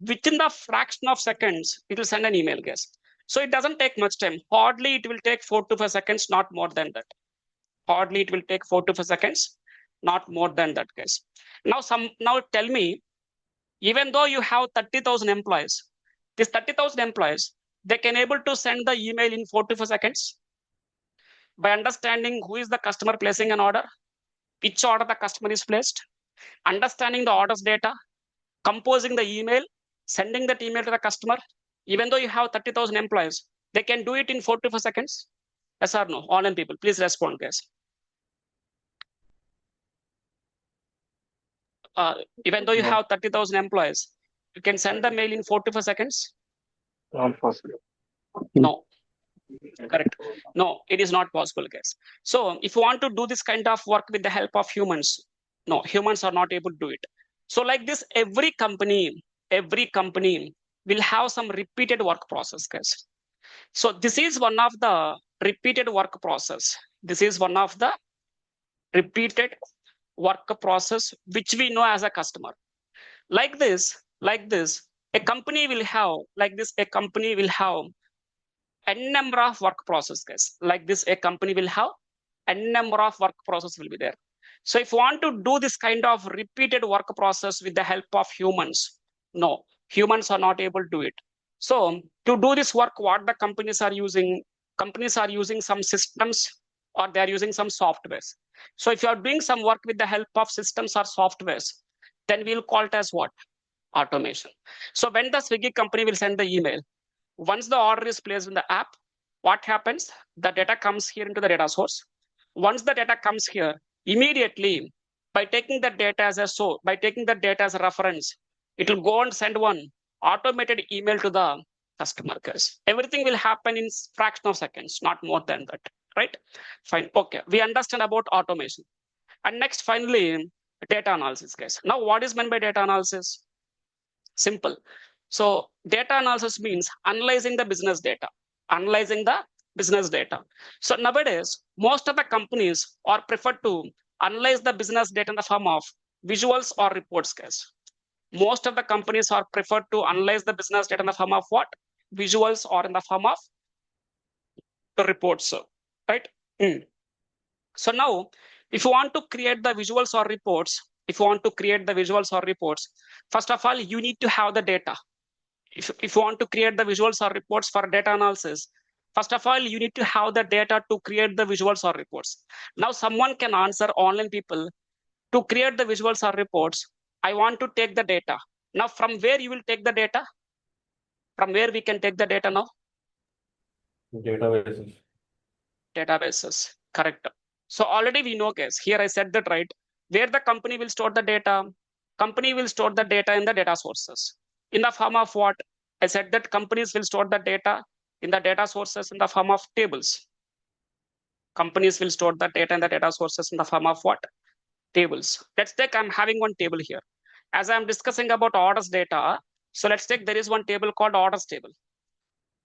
within the fraction of seconds, it will send an email, guys. So it doesn't take much time. Hardly it will take 4 to 5 seconds, not more than that. Hardly it will take 4 to 5 seconds, not more than that, guys. Now tell me, even though you have 30,000 employees, these 30,000 employees, they can able to send the email in 4 to 5 seconds by understanding who is the customer placing an order, which order the customer is placed, understanding the orders data, composing the email, sending that email to the customer. Even though you have 30,000 employees, they can do it in 4 to 5 seconds. Yes or no? Online people, please respond, guys. Even though you have 30,000 employees, you can send the mail in 4 to 5 seconds? Not possible. No. Correct. No, it is not possible, guys. So if you want to do this kind of work with the help of humans, no, humans are not able to do it. So like this, every company will have some repeated work process, guys. So this is one of the repeated work process. This is one of the repeated work process which we know as a customer. Like this, a company will have, n number of work process, guys. Like this, a company will have n number of work process will be there. So if you want to do this kind of repeated work process with the help of humans, no, humans are not able to do it. So to do this work, what the companies are using some systems or they are using some softwares. So if you are doing some work with the help of systems or softwares, then we'll call it as what? Automation. So when the Swiggy company will send the email, once the order is placed in the app, what happens? The data comes here into the data source. Once the data comes here, immediately by taking the data as a source, by taking the data as a reference, it will go and send one automated email to the customer, guys. Everything will happen in fraction of seconds, not more than that, right? Fine. Okay, we understand about automation. And next, finally, data analysis, guys. Now, what is meant by data analysis? Simple. So data analysis means analyzing the business data. So nowadays, most of the companies are preferred to analyze the business data in the form of visuals or reports, guys. Most of the companies are preferred to analyze the business data in the form of what? Visuals or in the form of the reports, right? So now If you want to create the visuals or reports, first of all, you need to have the data. If you want to create the visuals or reports for data analysis, first of all, you need to have the data to create the visuals or reports. Now, someone can answer, online people, to create the visuals or reports, I want to take the data. Now, from where you will take the data? From where we can take the data now? Databases. Databases, correct. So already we know, guys, here I said that, right? Where the company will store the data? Company will store the data in the data sources. In the form of what? I said that companies will store the data in the data sources in the form of tables. Companies will store the data in the data sources in the form of what? Tables. Let's take, I'm having one table here. As I'm discussing about orders data, so let's take, there is one table called orders table.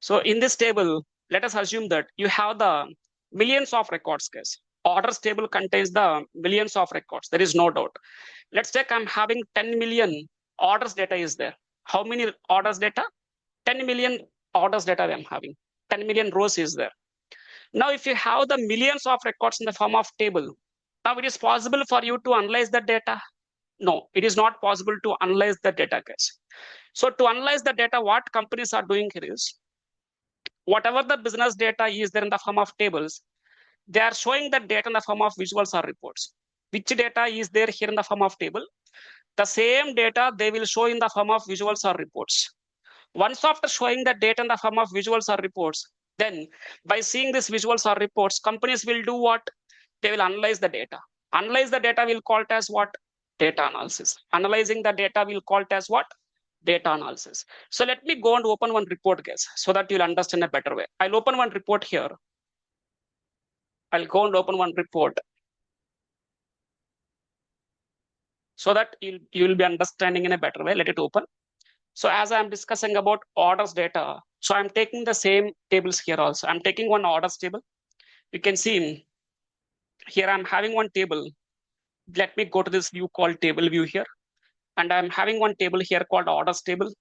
So in this table, let us assume that you have the millions of records, guys. Orders table contains the millions of records. There is no doubt. Let's take, I'm having 10 million orders data is there. How many orders data? 10 million orders data I'm having. 10 million rows is there. Now, if you have the millions of records in the form of table, now it is possible for you to analyze the data? No, it is not possible to analyze the data, guys. So to analyze the data, what companies are doing here is, whatever the business data is there in the form of tables, they are showing that data in the form of visuals or reports. Which data is there here in the form of table? The same data they will show in the form of visuals or reports. Once after showing the data in the form of visuals or reports, then by seeing these visuals or reports, companies will do what? They will analyze the data. Analyze the data will call it as what? Data analysis. Analyzing the data will call it as what? Data analysis. So let me go and open one report, guys, so that you'll understand a better way. I'll open one report here. I'll go and open one report so that you'll be understanding in a better way. Let it open. So as I'm discussing about orders data, so I'm taking the same tables here also. I'm taking one orders table. You can see here I'm having one table. Let me go to this view called table view here. And I'm having one table here called orders table.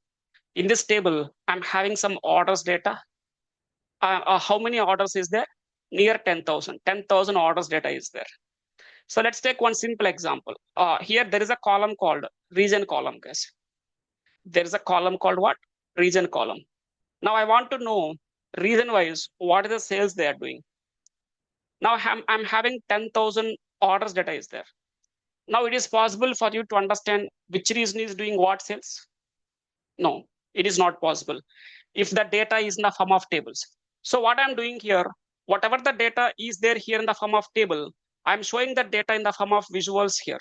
In this table, I'm having some orders data. How many orders is there? Near 10,000. 10,000 orders data is there. So let's take one simple example. Here there is a column called region column, guys. There is a column called what? Region column. Now I want to know region wise, what is the sales they are doing. Now I'm having 10,000 orders data is there. Now it is possible for you to understand which region is doing what sales? No, it is not possible if the data is in the form of tables. So what I'm doing here, whatever the data is there here in the form of table, I'm showing the data in the form of visuals here.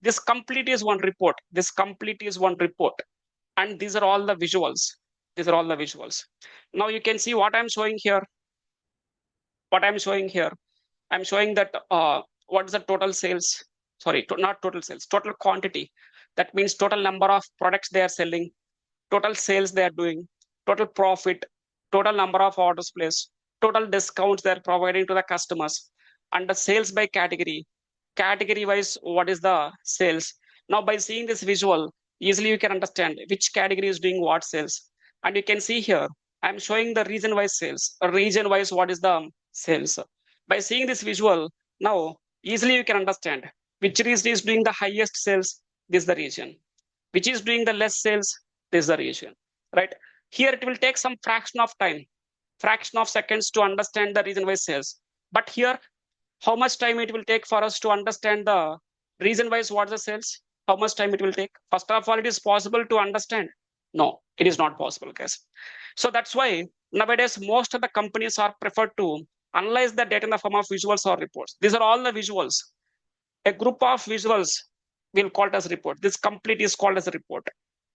This complete is one report. This complete is one report. And these are all the visuals. These are all the visuals. Now you can see what I'm showing here. What I'm showing here, I'm showing that what is the total sales? Sorry, not total sales, total quantity. That means total number of products they are selling, total sales they are doing, total profit, total number of orders placed, total discounts they are providing to the customers, and the sales by category. Category wise, what is the sales? Now, by seeing this visual, easily you can understand which category is doing what sales. And you can see here, I'm showing the region wise sales. Region wise, what is the sales? By seeing this visual, now easily you can understand which region is doing the highest sales. This is the region. Which is doing the less sales. This is the region. Right? Here it will take some fraction of time, fraction of seconds to understand the region wise sales. But here, how much time it will take for us to understand the reason wise what the sales? How much time it will take? First of all, it is possible to understand. No, it is not possible, guys. So that's why nowadays most of the companies are preferred to analyze the data in the form of visuals or reports. These are all the visuals. A group of visuals will call it as report. This complete is called as a report,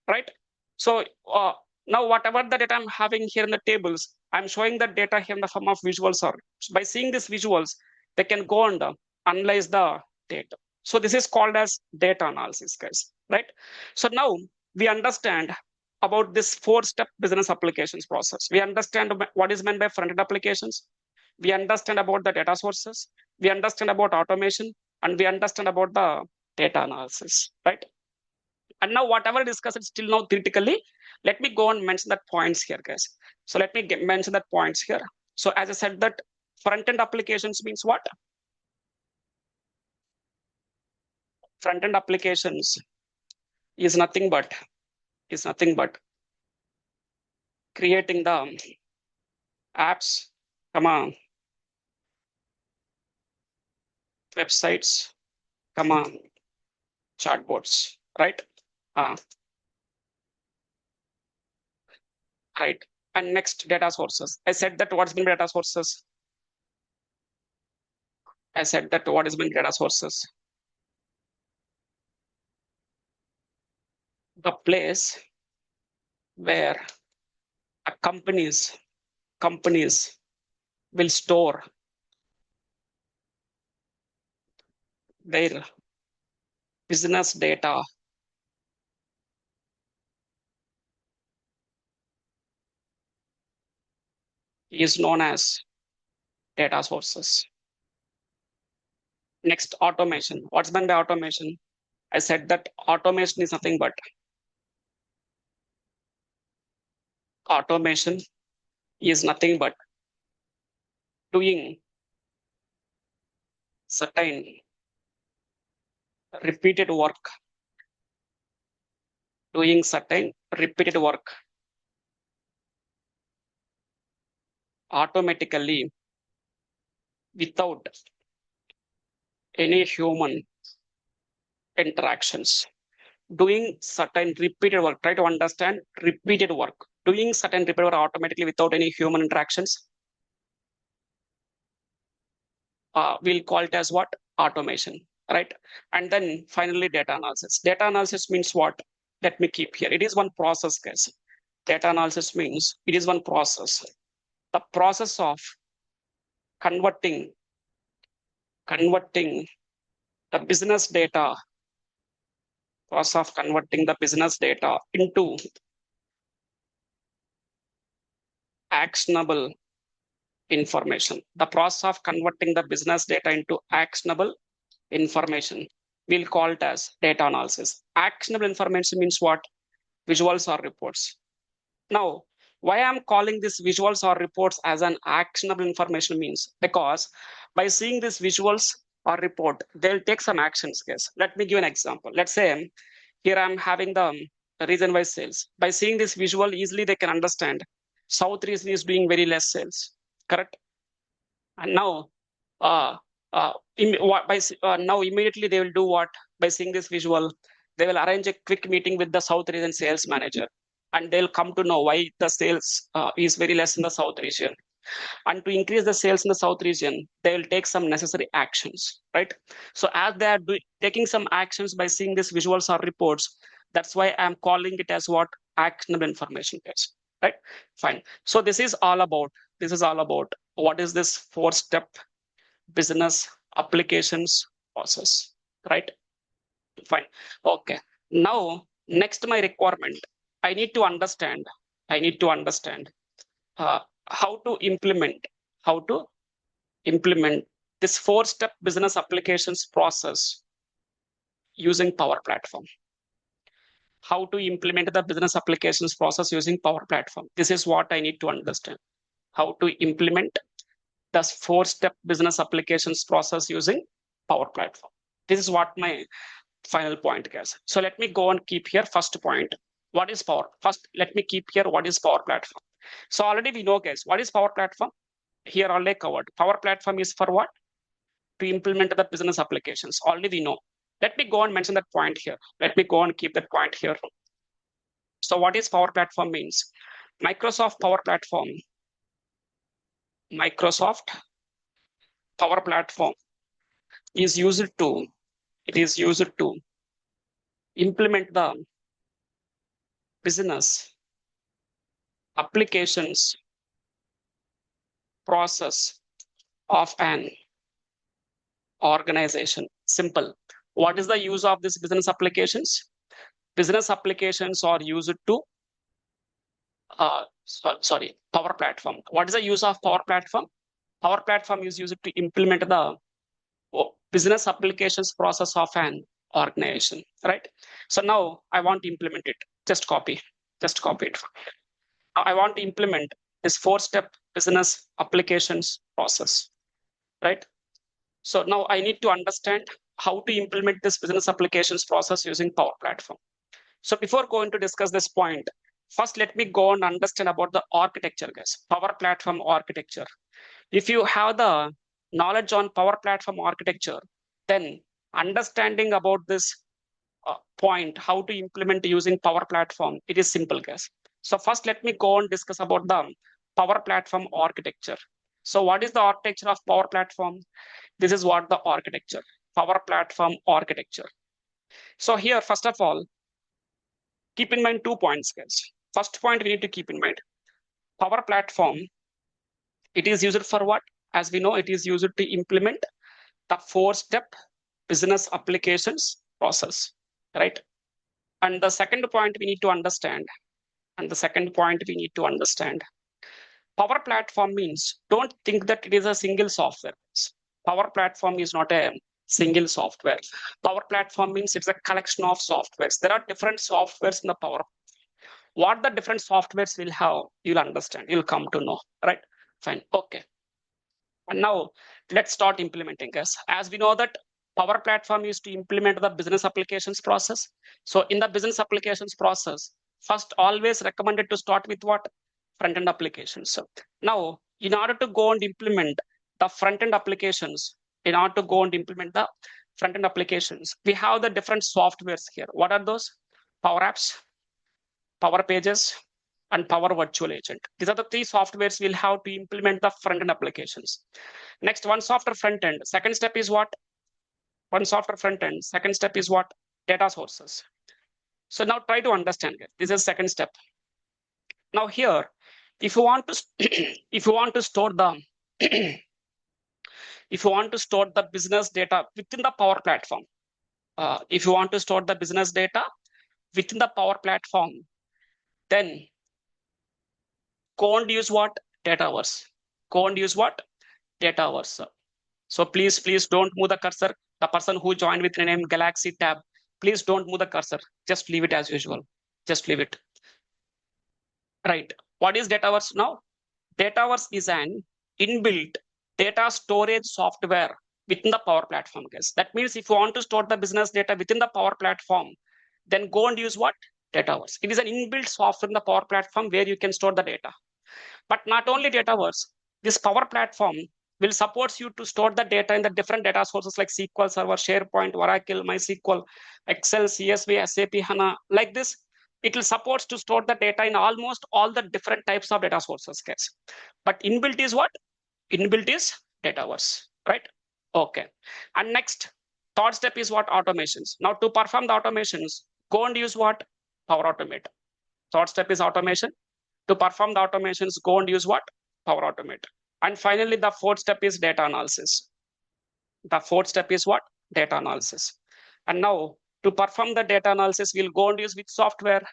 right? So now whatever the data I'm having here in the tables, I'm showing the data here in the form of visuals. Or by seeing these visuals, they can go and analyze the data. So this is called as data analysis, guys, right? So now we understand about this 4-step business applications process. We understand what is meant by front-end applications. We understand about the data sources. We understand about automation, and we understand about the data analysis, right? And now whatever discussed still now theoretically, let me go and mention that points here, guys. So let me mention that points here. So as I said that front-end applications means what? front-end applications is nothing but creating the apps, come on, websites, come on, chatbots, right? Uh, right. And next, data sources. I said that what's been data sources? I said that what has been data sources? The place where companies will store their business data is known as data sources. Next, automation. What's meant by automation? I said that automation is nothing but automation is nothing but doing certain repeated work, doing certain repeated work automatically without any human interactions. Doing certain repeated work, try to understand repeated work. Doing certain repeated work automatically without any human interactions. We'll call it as what? Automation, right? And then finally, data analysis. Data analysis means what? Let me keep here. It is one process, guys. Data analysis means it is one process. The process of converting the business data, process of converting the business data into actionable information. The process of converting the business data into actionable information. We'll call it as data analysis. Actionable information means what? Visuals or reports. Now, why I'm calling this visuals or reports as an actionable information means because by seeing these visuals or report, they'll take some actions, guys. Let me give an example. Let's say here I'm having the region-wise sales. By seeing this visual, easily they can understand South region is doing very less sales, correct? And now, uh, now immediately they will do what? By seeing this visual, they will arrange a quick meeting with the South region sales manager, and they'll come to know why the sales is very less in the South region. And to increase the sales in the South region, they will take some necessary actions, right? So as they are taking some actions by seeing these visuals or reports, that's why I'm calling it as what? Actionable information, guys, right? Fine. So this is all about what is this 4-step business applications process, right? Fine. Okay. Now, next my requirement, I need to understand uh, how to implement this 4-step business applications process using Power Platform. How to implement the business applications process using Power Platform. This is what I need to understand. How to implement the 4-step business applications process using Power Platform. This is what my final point, guys. So let me go and keep here first point. What is Power? First, let me keep here what is Power Platform. So already we know, guys, what is Power Platform? Here already covered. Power Platform is for what? To implement the business applications. Already we know. Let me go and mention that point here. Let me go and keep that point here. So what is Power Platform means? Microsoft Power Platform is used to implement the business applications process of an organization. Simple. What is the use of these business applications? Business applications are used to Power Platform. What is the use of Power Platform? Power Platform is used to implement the business applications process of an organization, right? So now I want to implement it. Just copy it. I want to implement this 4-step business applications process, right? So now I need to understand how to implement this business applications process using Power Platform. So before going to discuss this point, first let me go and understand about the architecture, guys. Power Platform architecture. If you have the knowledge on Power Platform architecture, then understanding about this point, how to implement using Power Platform, it is simple, guys. So first, let me go and discuss about the Power Platform architecture. So what is the architecture of Power Platform? This is what the architecture, Power Platform architecture. So here, first of all, keep in mind 2 points, guys. First point we need to keep in mind, Power Platform, it is used for what? As we know, it is used to implement the 4-step business applications process, right? And the second point we need to understand, Power Platform means, don't think that it is a single software. Power Platform is not a single software. Power Platform means it's a collection of softwares. There are different softwares in the Power. What the different softwares will have, you'll understand, you'll come to know, right? Fine, okay. And now let's start implementing, guys. As we know that Power Platform is to implement the business applications process. So in the business applications process, first always recommended to start with what? Front-end applications. So now, in order to go and implement the front-end applications, we have the different softwares here. What are those? Power Apps, Power Pages, and Power Virtual Agent. These are the 3 softwares we'll have to implement the front-end applications. Next, once after front-end, second step is what? Once after front-end, second step is what? Data sources. So now try to understand it. This is second step. Now here, if you want to store the business data within the Power Platform, then go and use what? Dataverse. So please don't move the cursor. The person who joined with the name Galaxy tab, please don't move the cursor. Just leave it as usual. Just leave it. Right. What is Dataverse now? Dataverse is an inbuilt data storage software within the Power Platform, guys. That means if you want to store the business data within the Power Platform, then go and use what? Dataverse. It is an inbuilt software in the Power Platform where you can store the data. But not only Dataverse, this Power Platform will support you to store the data in the different data sources like SQL Server, SharePoint, Oracle, MySQL, Excel, CSV, SAP, HANA. Like this, it will support to store the data in almost all the different types of data sources, guys. But inbuilt is what? Inbuilt is Dataverse, right? Okay. And next, third step is what? Automations. Now to perform the automations, go and use what? Power Automate. Third step is automation. To perform the automations, go and use what? Power Automate. And finally, the fourth step is data analysis. And now, to perform the data analysis, we'll go and use which software?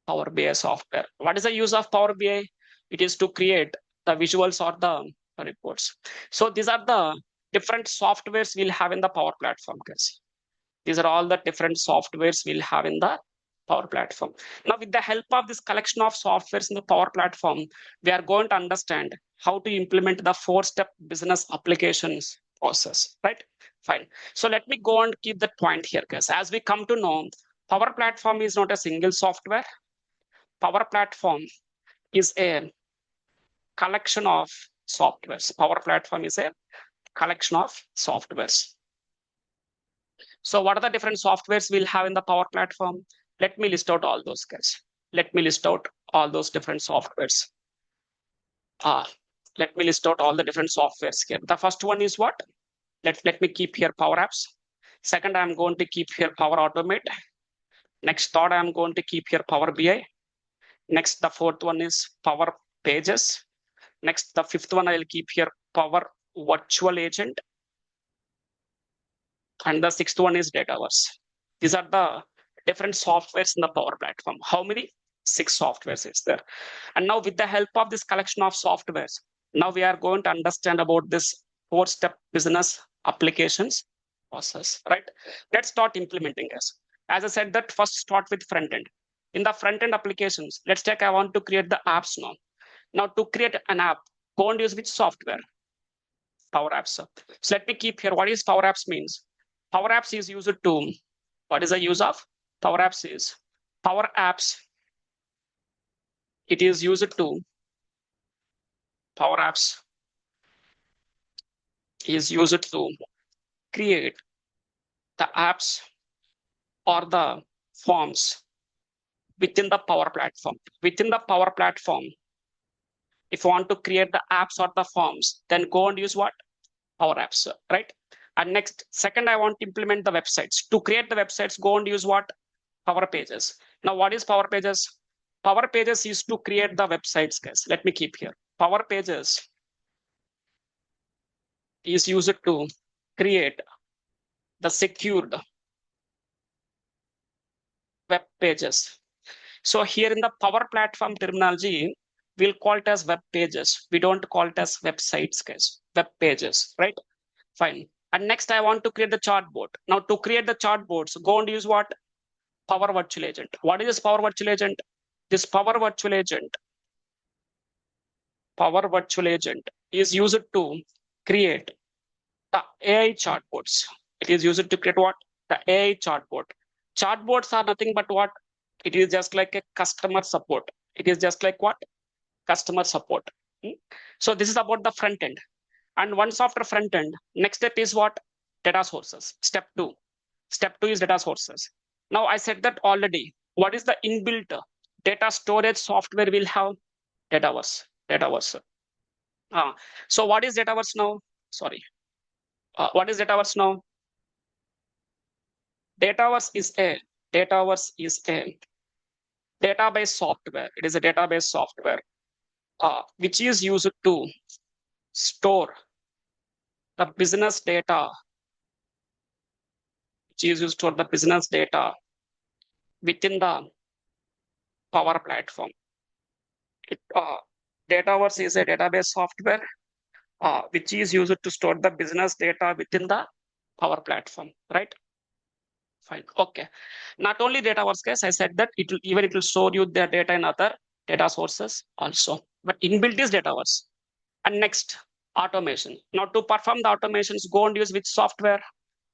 Power BI software. What is the use of Power BI? It is to create the visuals or the reports. So these are the different softwares we'll have in the Power Platform, guys. These are all the different softwares we'll have in the Power Platform. Now, with the help of this collection of softwares in the Power Platform, we are going to understand how to implement the 4-step business applications process, right? Fine. So let me go and keep that point here, guys. As we come to know, Power Platform is not a single software. Power Platform is a collection of softwares. Power Platform is a collection of softwares. So what are the different softwares we'll have in the Power Platform? Let me list out all those, guys. Let me list out all those different softwares. Let me list out all the different softwares here. The first one is what? Let me keep here Power Apps. Second, I'm going to keep here Power Automate. Next, third, I'm going to keep here Power BI. Next, the fourth one is Power Pages. Next, the fifth one I'll keep here Power Virtual Agent. And the sixth one is Dataverse. These are the different softwares in the Power Platform. How many? 6 softwares is there. And now with the help of this collection of softwares, now we are going to understand about this 4-step business applications process, right? Let's start implementing this. As I said that first start with front end. In the front end applications, let's take, I want to create the apps now. Now to create an app, go and use which software? Power Apps. So let me keep here, what is Power Apps means? Power Apps is used to, what is the use of Power Apps is, Power Apps, it is used to, Power Apps is used to create the apps or the forms within the Power Platform. Within the Power Platform, if you want to create the apps or the forms, then go and use what? Power Apps, right? And next, second, I want to implement the websites. To create the websites, go and use what? Power Pages. Now, what is Power Pages? Power Pages is to create the websites, guys. Let me keep here. Power Pages is used to create the secured web pages. So here in the Power Platform terminology, we'll call it as web pages. We don't call it as websites, guys. Web pages, right? Fine. And next, I want to create the chartboard. Now, to create the chartboards, go and use what? Power Virtual Agent. What is this Power Virtual Agent? This Power Virtual Agent is used to create the AI chartboards. It is used to create what? The AI chartboard. Chartboards are nothing but what? It is just like a customer support. It is just like what? Customer support. So this is about the front end. And once after front end, next step is what? Data sources. Step 2. Step 2 is data sources. Now I said that already. What is the inbuilt data storage software we'll have? Dataverse. So what is Dataverse now? Sorry. What is Dataverse now? Dataverse is a database software. It is a database software which is used to store the business data, within the Power Platform. Dataverse is a database software which is used to store the business data within the Power Platform, right? Fine. Okay. Not only Dataverse, guys, I said that it will store you the data in other data sources also. But inbuilt is Dataverse. And next, automation. Now to perform the automations, go and use which software?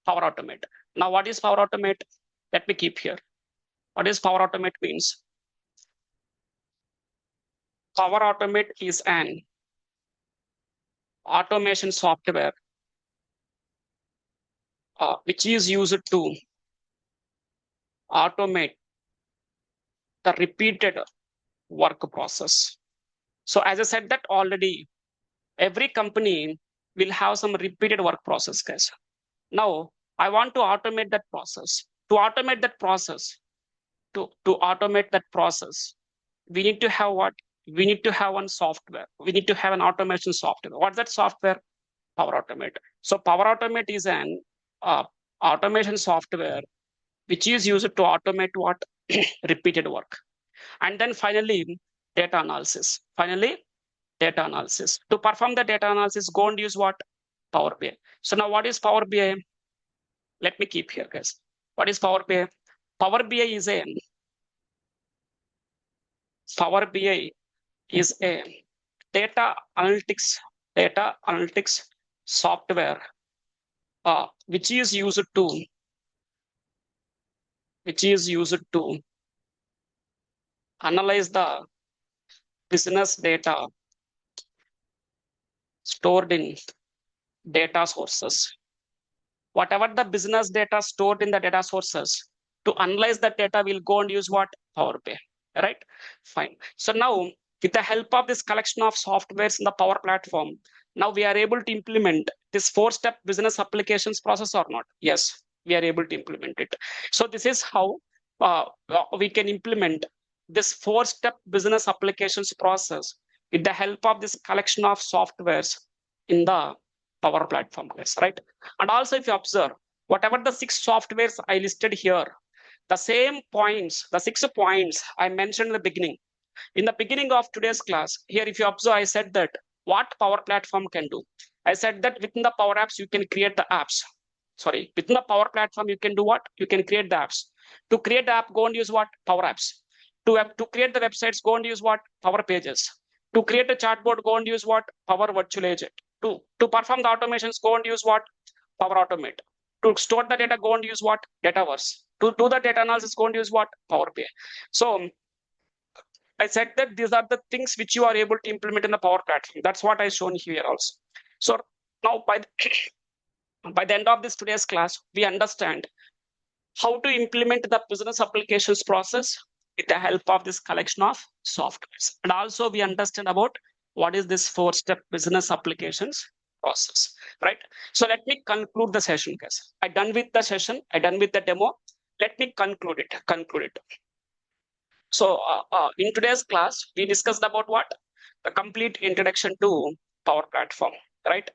Power Automate. Now what is Power Automate? Let me keep here. What is Power Automate means? Power Automate is an automation software which is used to automate the repeated work process. So as I said that already, every company will have some repeated work process, guys. Now I want to automate that process. To automate that process, we need to have what? We need to have one software. We need to have an automation software. What's that software? Power Automate. So Power Automate is an automation software which is used to automate what? Repeated work. And then finally, data analysis. To perform the data analysis, go and use what? Power BI. So now what is Power BI? Let me keep here, guys. What is Power BI? Power BI is a data analytics software which is used to analyze the business data stored in data sources. Whatever the business data stored in the data sources, to analyze that data, we'll go and use what? Power BI, right? Fine. So now, with the help of this collection of softwares in the Power Platform, now we are able to implement this 4-step business applications process or not? Yes, we are able to implement it. So this is how we can implement this 4-step business applications process with the help of this collection of softwares in the Power Platform, right? And also, if you observe, whatever the 6 softwares I listed here, the 6 points I mentioned in the beginning. In the beginning of today's class, here, if you observe, I said that what Power Platform can do. I said that within the Power Apps, you can create the apps. Sorry, within the Power Platform, you can do what? You can create the apps. To create the app, go and use what? Power Apps. To create the websites, go and use what? Power Pages. To create a chartboard, go and use what? Power Virtual Agent. To perform the automations, go and use what? Power Automate. To store the data, go and use what? Dataverse. To do the data analysis, go and use what? Power BI. So I said that these are the things which you are able to implement in the Power Platform. That's what I shown here also. So now by the end of this today's class, we understand how to implement the business applications process with the help of this collection of softwares. And also we understand about what is this 4-step business applications process, right? So let me conclude the session, guys. I done with the session, I done with the demo. Let me conclude it. So in today's class, we discussed about what? The complete introduction to Power Platform, right?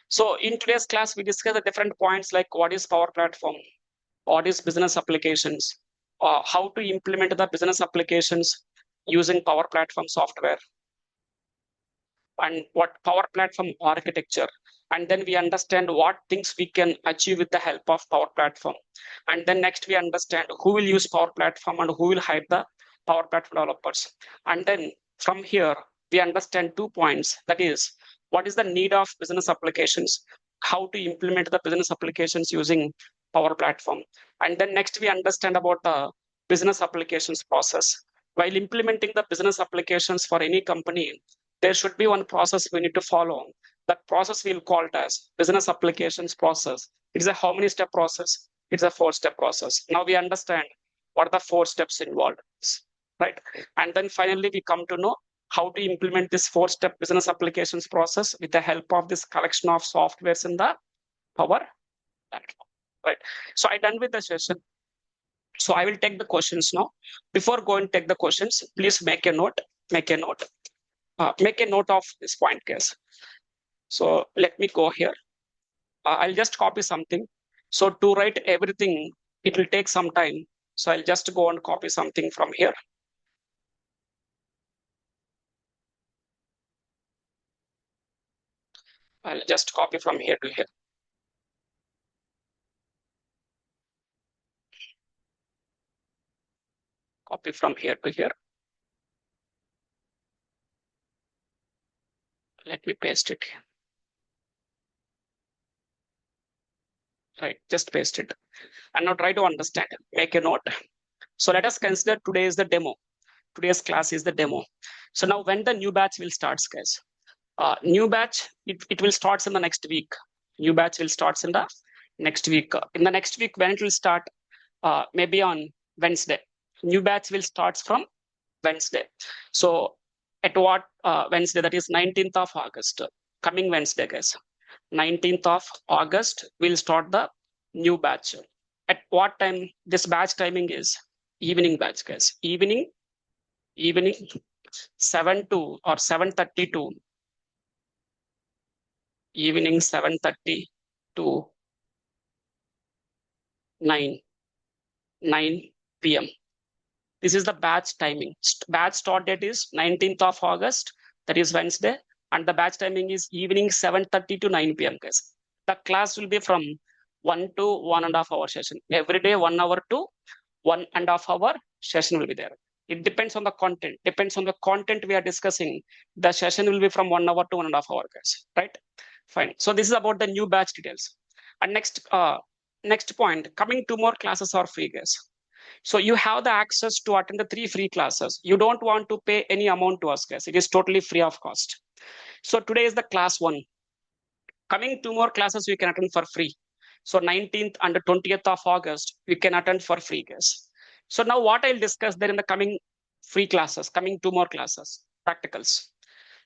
So in today's class, we discussed the different points like what is Power Platform, what is business applications, how to implement the business applications using Power Platform software, and what Power Platform architecture. And then we understand what things we can achieve with the help of Power Platform. And then next we understand who will use Power Platform and who will hire the Power Platform developers. And then from here, we understand 2 points. That is, what is the need of business applications, how to implement the business applications using Power Platform. And then next we understand about the business applications process. While implementing the business applications for any company, there should be one process we need to follow. That process we'll call it as business applications process. It's a how many step process? It's a 4-step process. Now we understand what are the 4 steps involved, right? And then finally we come to know how to implement this 4-step business applications process with the help of this collection of softwares in the Power Platform, right? So I done with the session. So I will take the questions now. Before going to take the questions, please make a note. Make a note of this point, guys. So let me go here. I'll just copy something. So to write everything, it will take some time. So I'll just go and copy something from here. I'll just copy from here to here. Copy from here to here. Let me paste it. Right, just paste it. And now try to understand. Make a note. So let us consider today is the demo. Today's class is the demo. So now when the new batch will start, guys? New batch, it will start in the next week. New batch will start in the next week. In the next week, when it will start, maybe on Wednesday. New batch will start from Wednesday. So at what Wednesday? That is 19th of August. Coming Wednesday, guys. 19th of August, we'll start the new batch. At what time? This batch timing is evening batch, guys. Evening 7 to or 7:30 to evening 7:30 to 9 p.m. This is the batch timing. Batch start date is 19th of August, that is Wednesday, and the batch timing is evening 7:30 to 9 p.m. guys. The class will be from 1 to 1.5 hour session. Every day 1 hour to 1.5 hour session will be there. It depends on the content. Depends on the content we are discussing. The session will be from 1 hour to 1.5 hour, guys. Right? Fine. So this is about the new batch details. And next point, coming 2 more classes are free, guys. So you have the access to attend the 3 free classes. You don't want to pay any amount to us, guys. It is totally free of cost. So today is the class 1. Coming 2 more classes you can attend for free. So 19th and 20th of August, you can attend for free, guys. So now what I'll discuss there in the coming free classes, coming 2 more classes, practicals.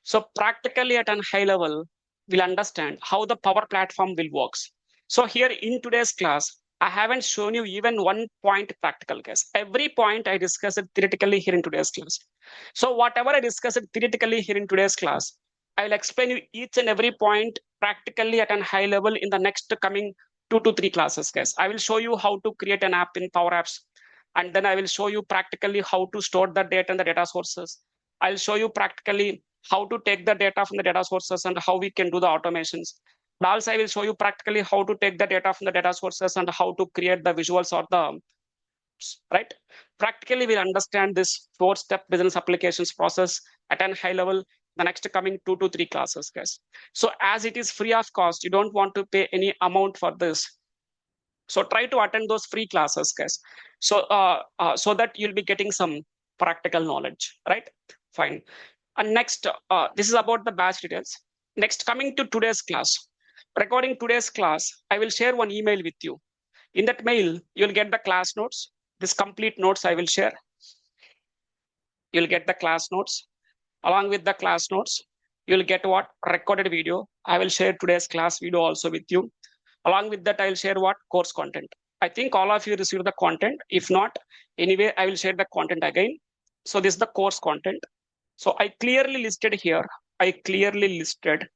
So practically at a high level, we'll understand how the Power Platform will works. So here in today's class, I haven't shown you even 1 point practical, guys. Every point I discussed theoretically here in today's class. So whatever I discussed theoretically here in today's class, I will explain you each and every point practically at a high level in the next coming 2 to 3 classes, guys. I will show you how to create an app in Power Apps. And then I will show you practically how to store the data and the data sources. I'll show you practically how to take the data from the data sources and how we can do the automations. But also I will show you practically how to take the data from the data sources and how to create the visuals or the, right? Practically we'll understand this 4-step business applications process at a high level the next coming 2 to 3 classes, guys. So as it is free of cost, you don't want to pay any amount for this. So try to attend those free classes, guys. So that you'll be getting some practical knowledge, right? Fine. And next, this is about the batch details. Next, coming to today's class. Recording today's class, I will share one email with you. In that mail, you'll get the class notes. This complete notes I will share. You'll get the class notes. Along with the class notes, you'll get what? Recorded video. I will share today's class video also with you. Along with that, I'll share what? Course content. I think all of you received the content. If not, anyway, I will share the content again. So this is the course content. So I clearly listed here, I clearly listed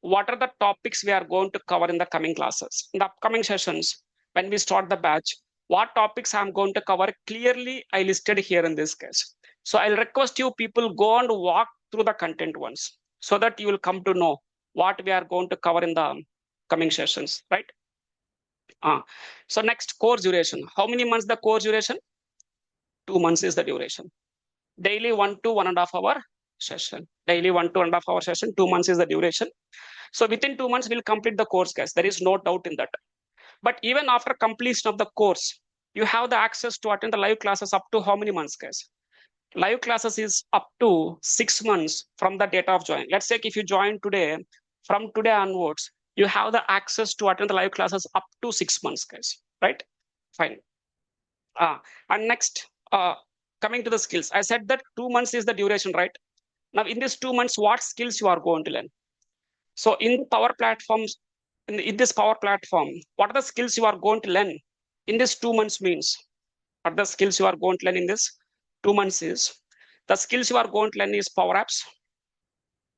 what are the topics we are going to cover in the coming classes. In the upcoming sessions, when we start the batch, what topics I'm going to cover, clearly I listed here in this case. So I'll request you people go and walk through the content once so that you will come to know what we are going to cover in the coming sessions, right? So next, course duration. How many months the course duration? 2 months is the duration. Daily 1 to 1.5 hour session. Daily 1 to 1.5 hour session. 2 months is the duration. So within 2 months, we'll complete the course, guys. There is no doubt in that. But even after completion of the course, you have the access to attend the live classes up to how many months, guys? Live classes is up to 6 months from the date of join. Let's say if you join today, from today onwards, you have the access to attend the live classes up to 6 months, guys, right? Fine. And next, coming to the skills, I said that 2 months is the duration, right? Now, in these 2 months, what skills you are going to learn? So in Power Platforms, in this Power Platform, what are the skills you are going to learn in this 2 months means? What are the skills you are going to learn in this 2 months is? The skills you are going to learn is Power Apps.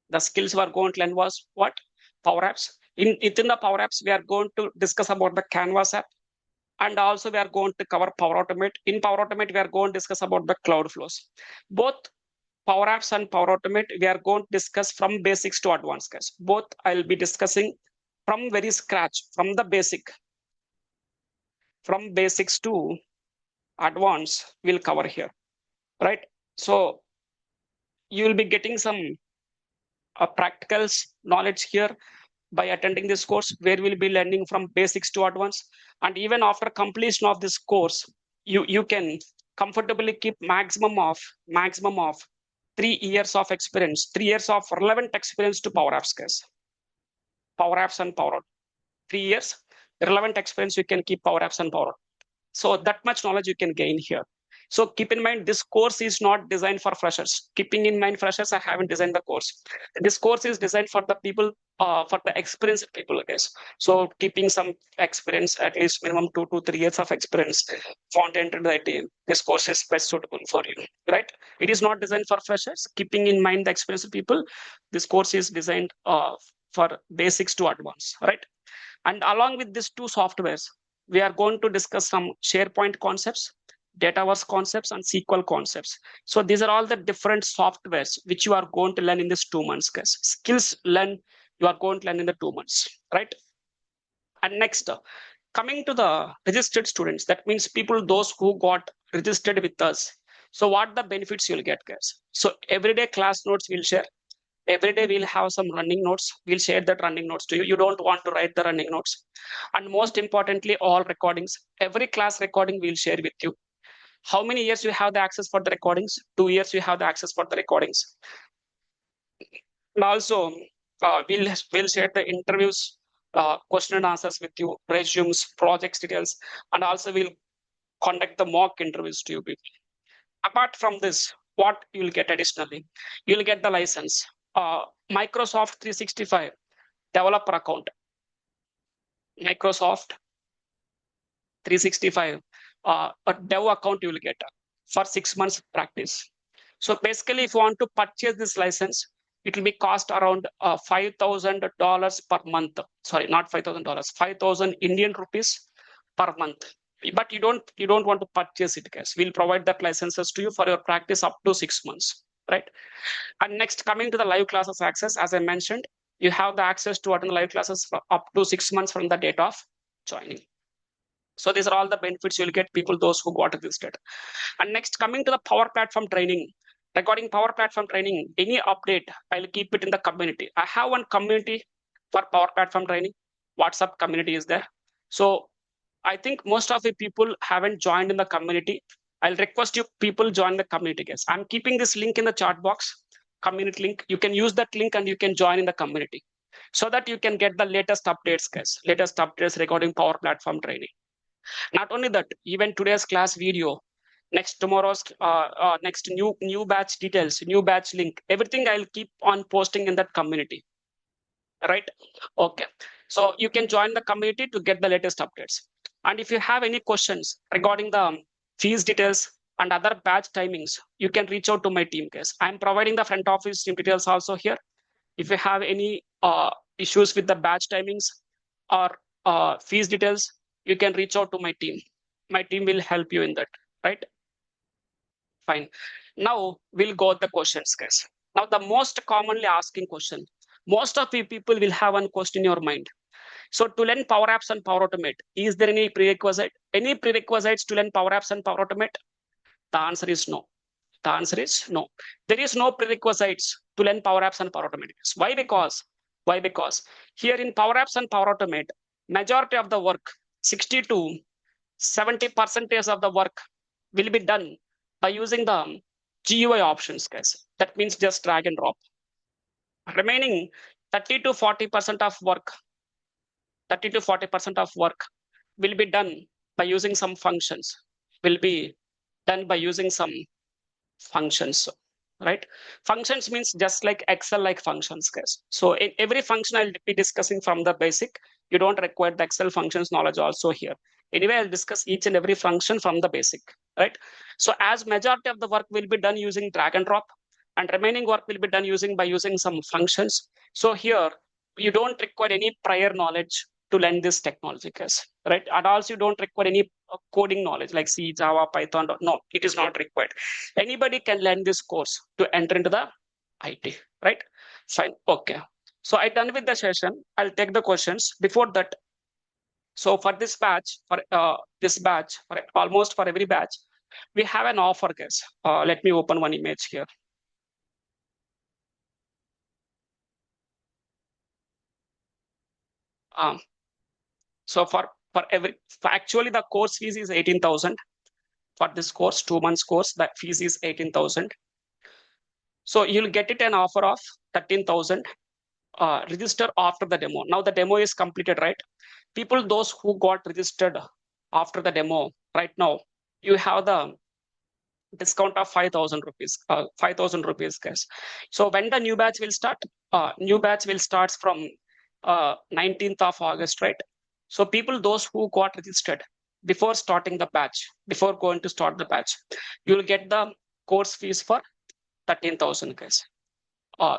The skills you are going to learn was what? Power Apps. Within the Power Apps, we are going to discuss about the Canvas app. And also we are going to cover Power Automate. In Power Automate, we are going to discuss about the cloud flows. Both Power Apps and Power Automate, we are going to discuss from basics to advanced, guys. Both I'll be discussing from very scratch, from the basic, from basics to advanced, we'll cover here, right? So you will be getting some practical knowledge here by attending this course, where we'll be learning from basics to advanced. And even after completion of this course, you can comfortably keep maximum of 3 years of experience, 3 years of relevant experience to Power Apps, guys. Power Apps and Power Out. 3 years relevant experience, you can keep Power Apps and Power Out. So that much knowledge you can gain here. So keep in mind, this course is not designed for freshers. Keeping in mind freshers, I haven't designed the course. This course is designed for the people, for the experienced people, guys. So keeping some experience, at least minimum 2 to 3 years of experience, want to enter the IT, this course is best suitable for you, right? It is not designed for freshers. Keeping in mind the experienced people, this course is designed for basics to advanced, right? And along with these two softwares, we are going to discuss some SharePoint concepts, Dataverse concepts, and SQL concepts. So these are all the different softwares which you are going to learn in this 2 months, guys. Skills learn, you are going to learn in the 2 months, right? And next, coming to the registered students, that means people, those who got registered with us. So what the benefits you'll get, guys? So everyday class notes we'll share. Every day we'll have some running notes. We'll share that running notes to you. You don't want to write the running notes. And most importantly, all recordings, every class recording we'll share with you. How many years you have the access for the recordings? 2 years you have the access for the recordings. And also, we'll share the interviews, question and answers with you, resumes, projects details, and also we'll conduct the mock interviews to you people. Apart from this, what you'll get additionally? You'll get the license. Microsoft 365 developer account. Microsoft 365 a dev account you will get for 6 months practice. So basically, if you want to purchase this license, it will be cost around $5,000 per month. Sorry, not $5,000, 5,000 Indian rupees per month. But you don't want to purchase it, guys. We'll provide that licenses to you for your practice up to 6 months, right? And next, coming to the live classes access, as I mentioned, you have the access to attend live classes for up to 6 months from the date of joining. So these are all the benefits you'll get, people, those who got registered. And next, coming to the Power Platform training. Regarding Power Platform training, any update, I'll keep it in the community. I have one community for Power Platform training. WhatsApp community is there. So I think most of the people haven't joined in the community. I'll request you people join the community, guys. I'm keeping this link in the chat box, community link. You can use that link and you can join in the community so that you can get the latest updates, guys. Latest updates regarding Power Platform training. Not only that, even today's class video, next tomorrow's next new batch details, new batch link, everything I'll keep on posting in that community. Right? Okay. So you can join the community to get the latest updates. And if you have any questions regarding the fees details and other batch timings, you can reach out to my team, guys. I'm providing the front office team details also here. If you have any issues with the batch timings or fees details, you can reach out to my team. My team will help you in that, right? Fine. Now we'll go the questions, guys. Now the most commonly asking question. Most of the people will have one question in your mind. So to learn Power Apps and Power Automate, is there any prerequisite? Any prerequisites to learn Power Apps and Power Automate? The answer is no. The answer is no. There is no prerequisites to learn Power Apps and Power Automate. Why? Because here in Power Apps and Power Automate, majority of the work, 60 to 70% of the work will be done by using the GUI options, guys. That means just drag and drop. Remaining 30 to 40% of work, 30 to 40% of work will be done by using some functions, will be done by using some functions, right? Functions means just like Excel like functions, guys. So in every function I'll be discussing from the basic. You don't require the Excel functions knowledge also here. Anyway, I'll discuss each and every function from the basic, right? So as majority of the work will be done using drag and drop, and remaining work will be done by using some functions. So here you don't require any prior knowledge to learn this technology, guys, right? And also you don't require any coding knowledge like C, Java, Python. No, it is not required. Anybody can learn this course to enter into the IT, right? Fine. Okay. So I done with the session. I'll take the questions. Before that, so for this batch, for almost for every batch, we have an offer, guys. Let me open one image here. So actually the course fees is 18,000 for this course, 2 months course. That fees is 18,000. So you'll get it an offer of 13,000. Register after the demo. Now the demo is completed, right? People, those who got registered after the demo, right now, you have the discount of 5,000 rupees. 5,000 rupees, guys. So when the new batch will start? New batch will start from 19th of August, right? So people, those who got registered before starting the batch, before going to start the batch, you will get the course fees for 13,000, guys.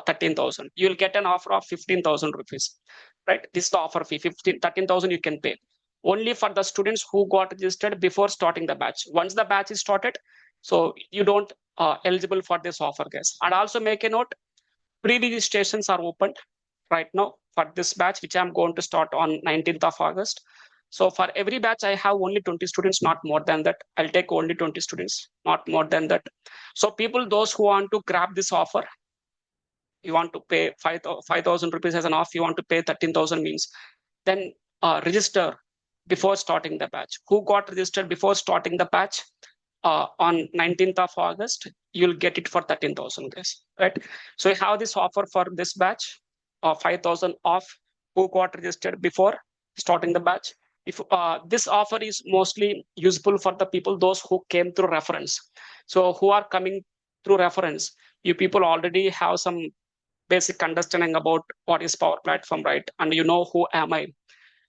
13,000. You'll get an offer of 15,000 rupees, right? This is the offer fee. 13,000 you can pay only for the students who got registered before starting the batch. Once the batch is started, so you don't eligible for this offer, guys. And also make a note, pre-registrations are opened right now for this batch, which I'm going to start on 19th of August. So for every batch, I have only 20 students, not more than that. I'll take only 20 students, not more than that. So people, those who want to grab this offer, you want to pay 5,000 rupees as an off, you want to pay 13,000 means, then register before starting the batch. Who got registered before starting the batch on 19th of August, you'll get it for 13,000, guys, right? So you have this offer for this batch, 5,000 off who got registered before starting the batch. If this offer is mostly useful for the people, those who came through reference. So who are coming through reference, you people already have some basic understanding about what is Power Platform, right? And you know who am I.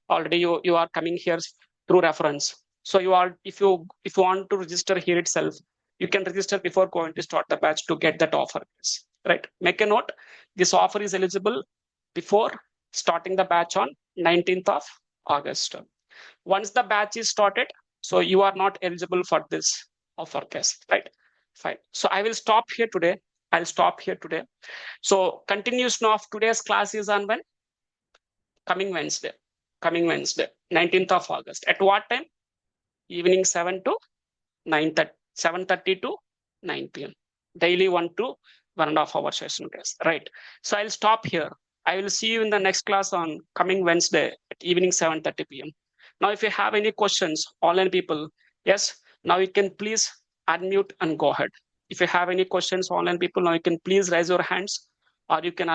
Already you are coming here through reference. So you are, if you want to register here itself, you can register before going to start the batch to get that offer, right? Make a note, this offer is eligible before starting the batch on 19th of August. Once the batch is started, so you are not eligible for this offer, guys, right? Fine. So I will stop here today. I'll stop here today. So continuation of today's class is on when? Coming Wednesday, 19th of August. At what time? Evening 7 to 9:30, 7:30 to 9 p.m. Daily 1 to 1.5 hour session, guys, right? So I'll stop here. I will see you in the next class on coming Wednesday at evening 7:30 p.m. Now, if you have any questions, online people, yes, now you can please unmute and go ahead. If you have any questions, online people, now you can please raise your hands or you can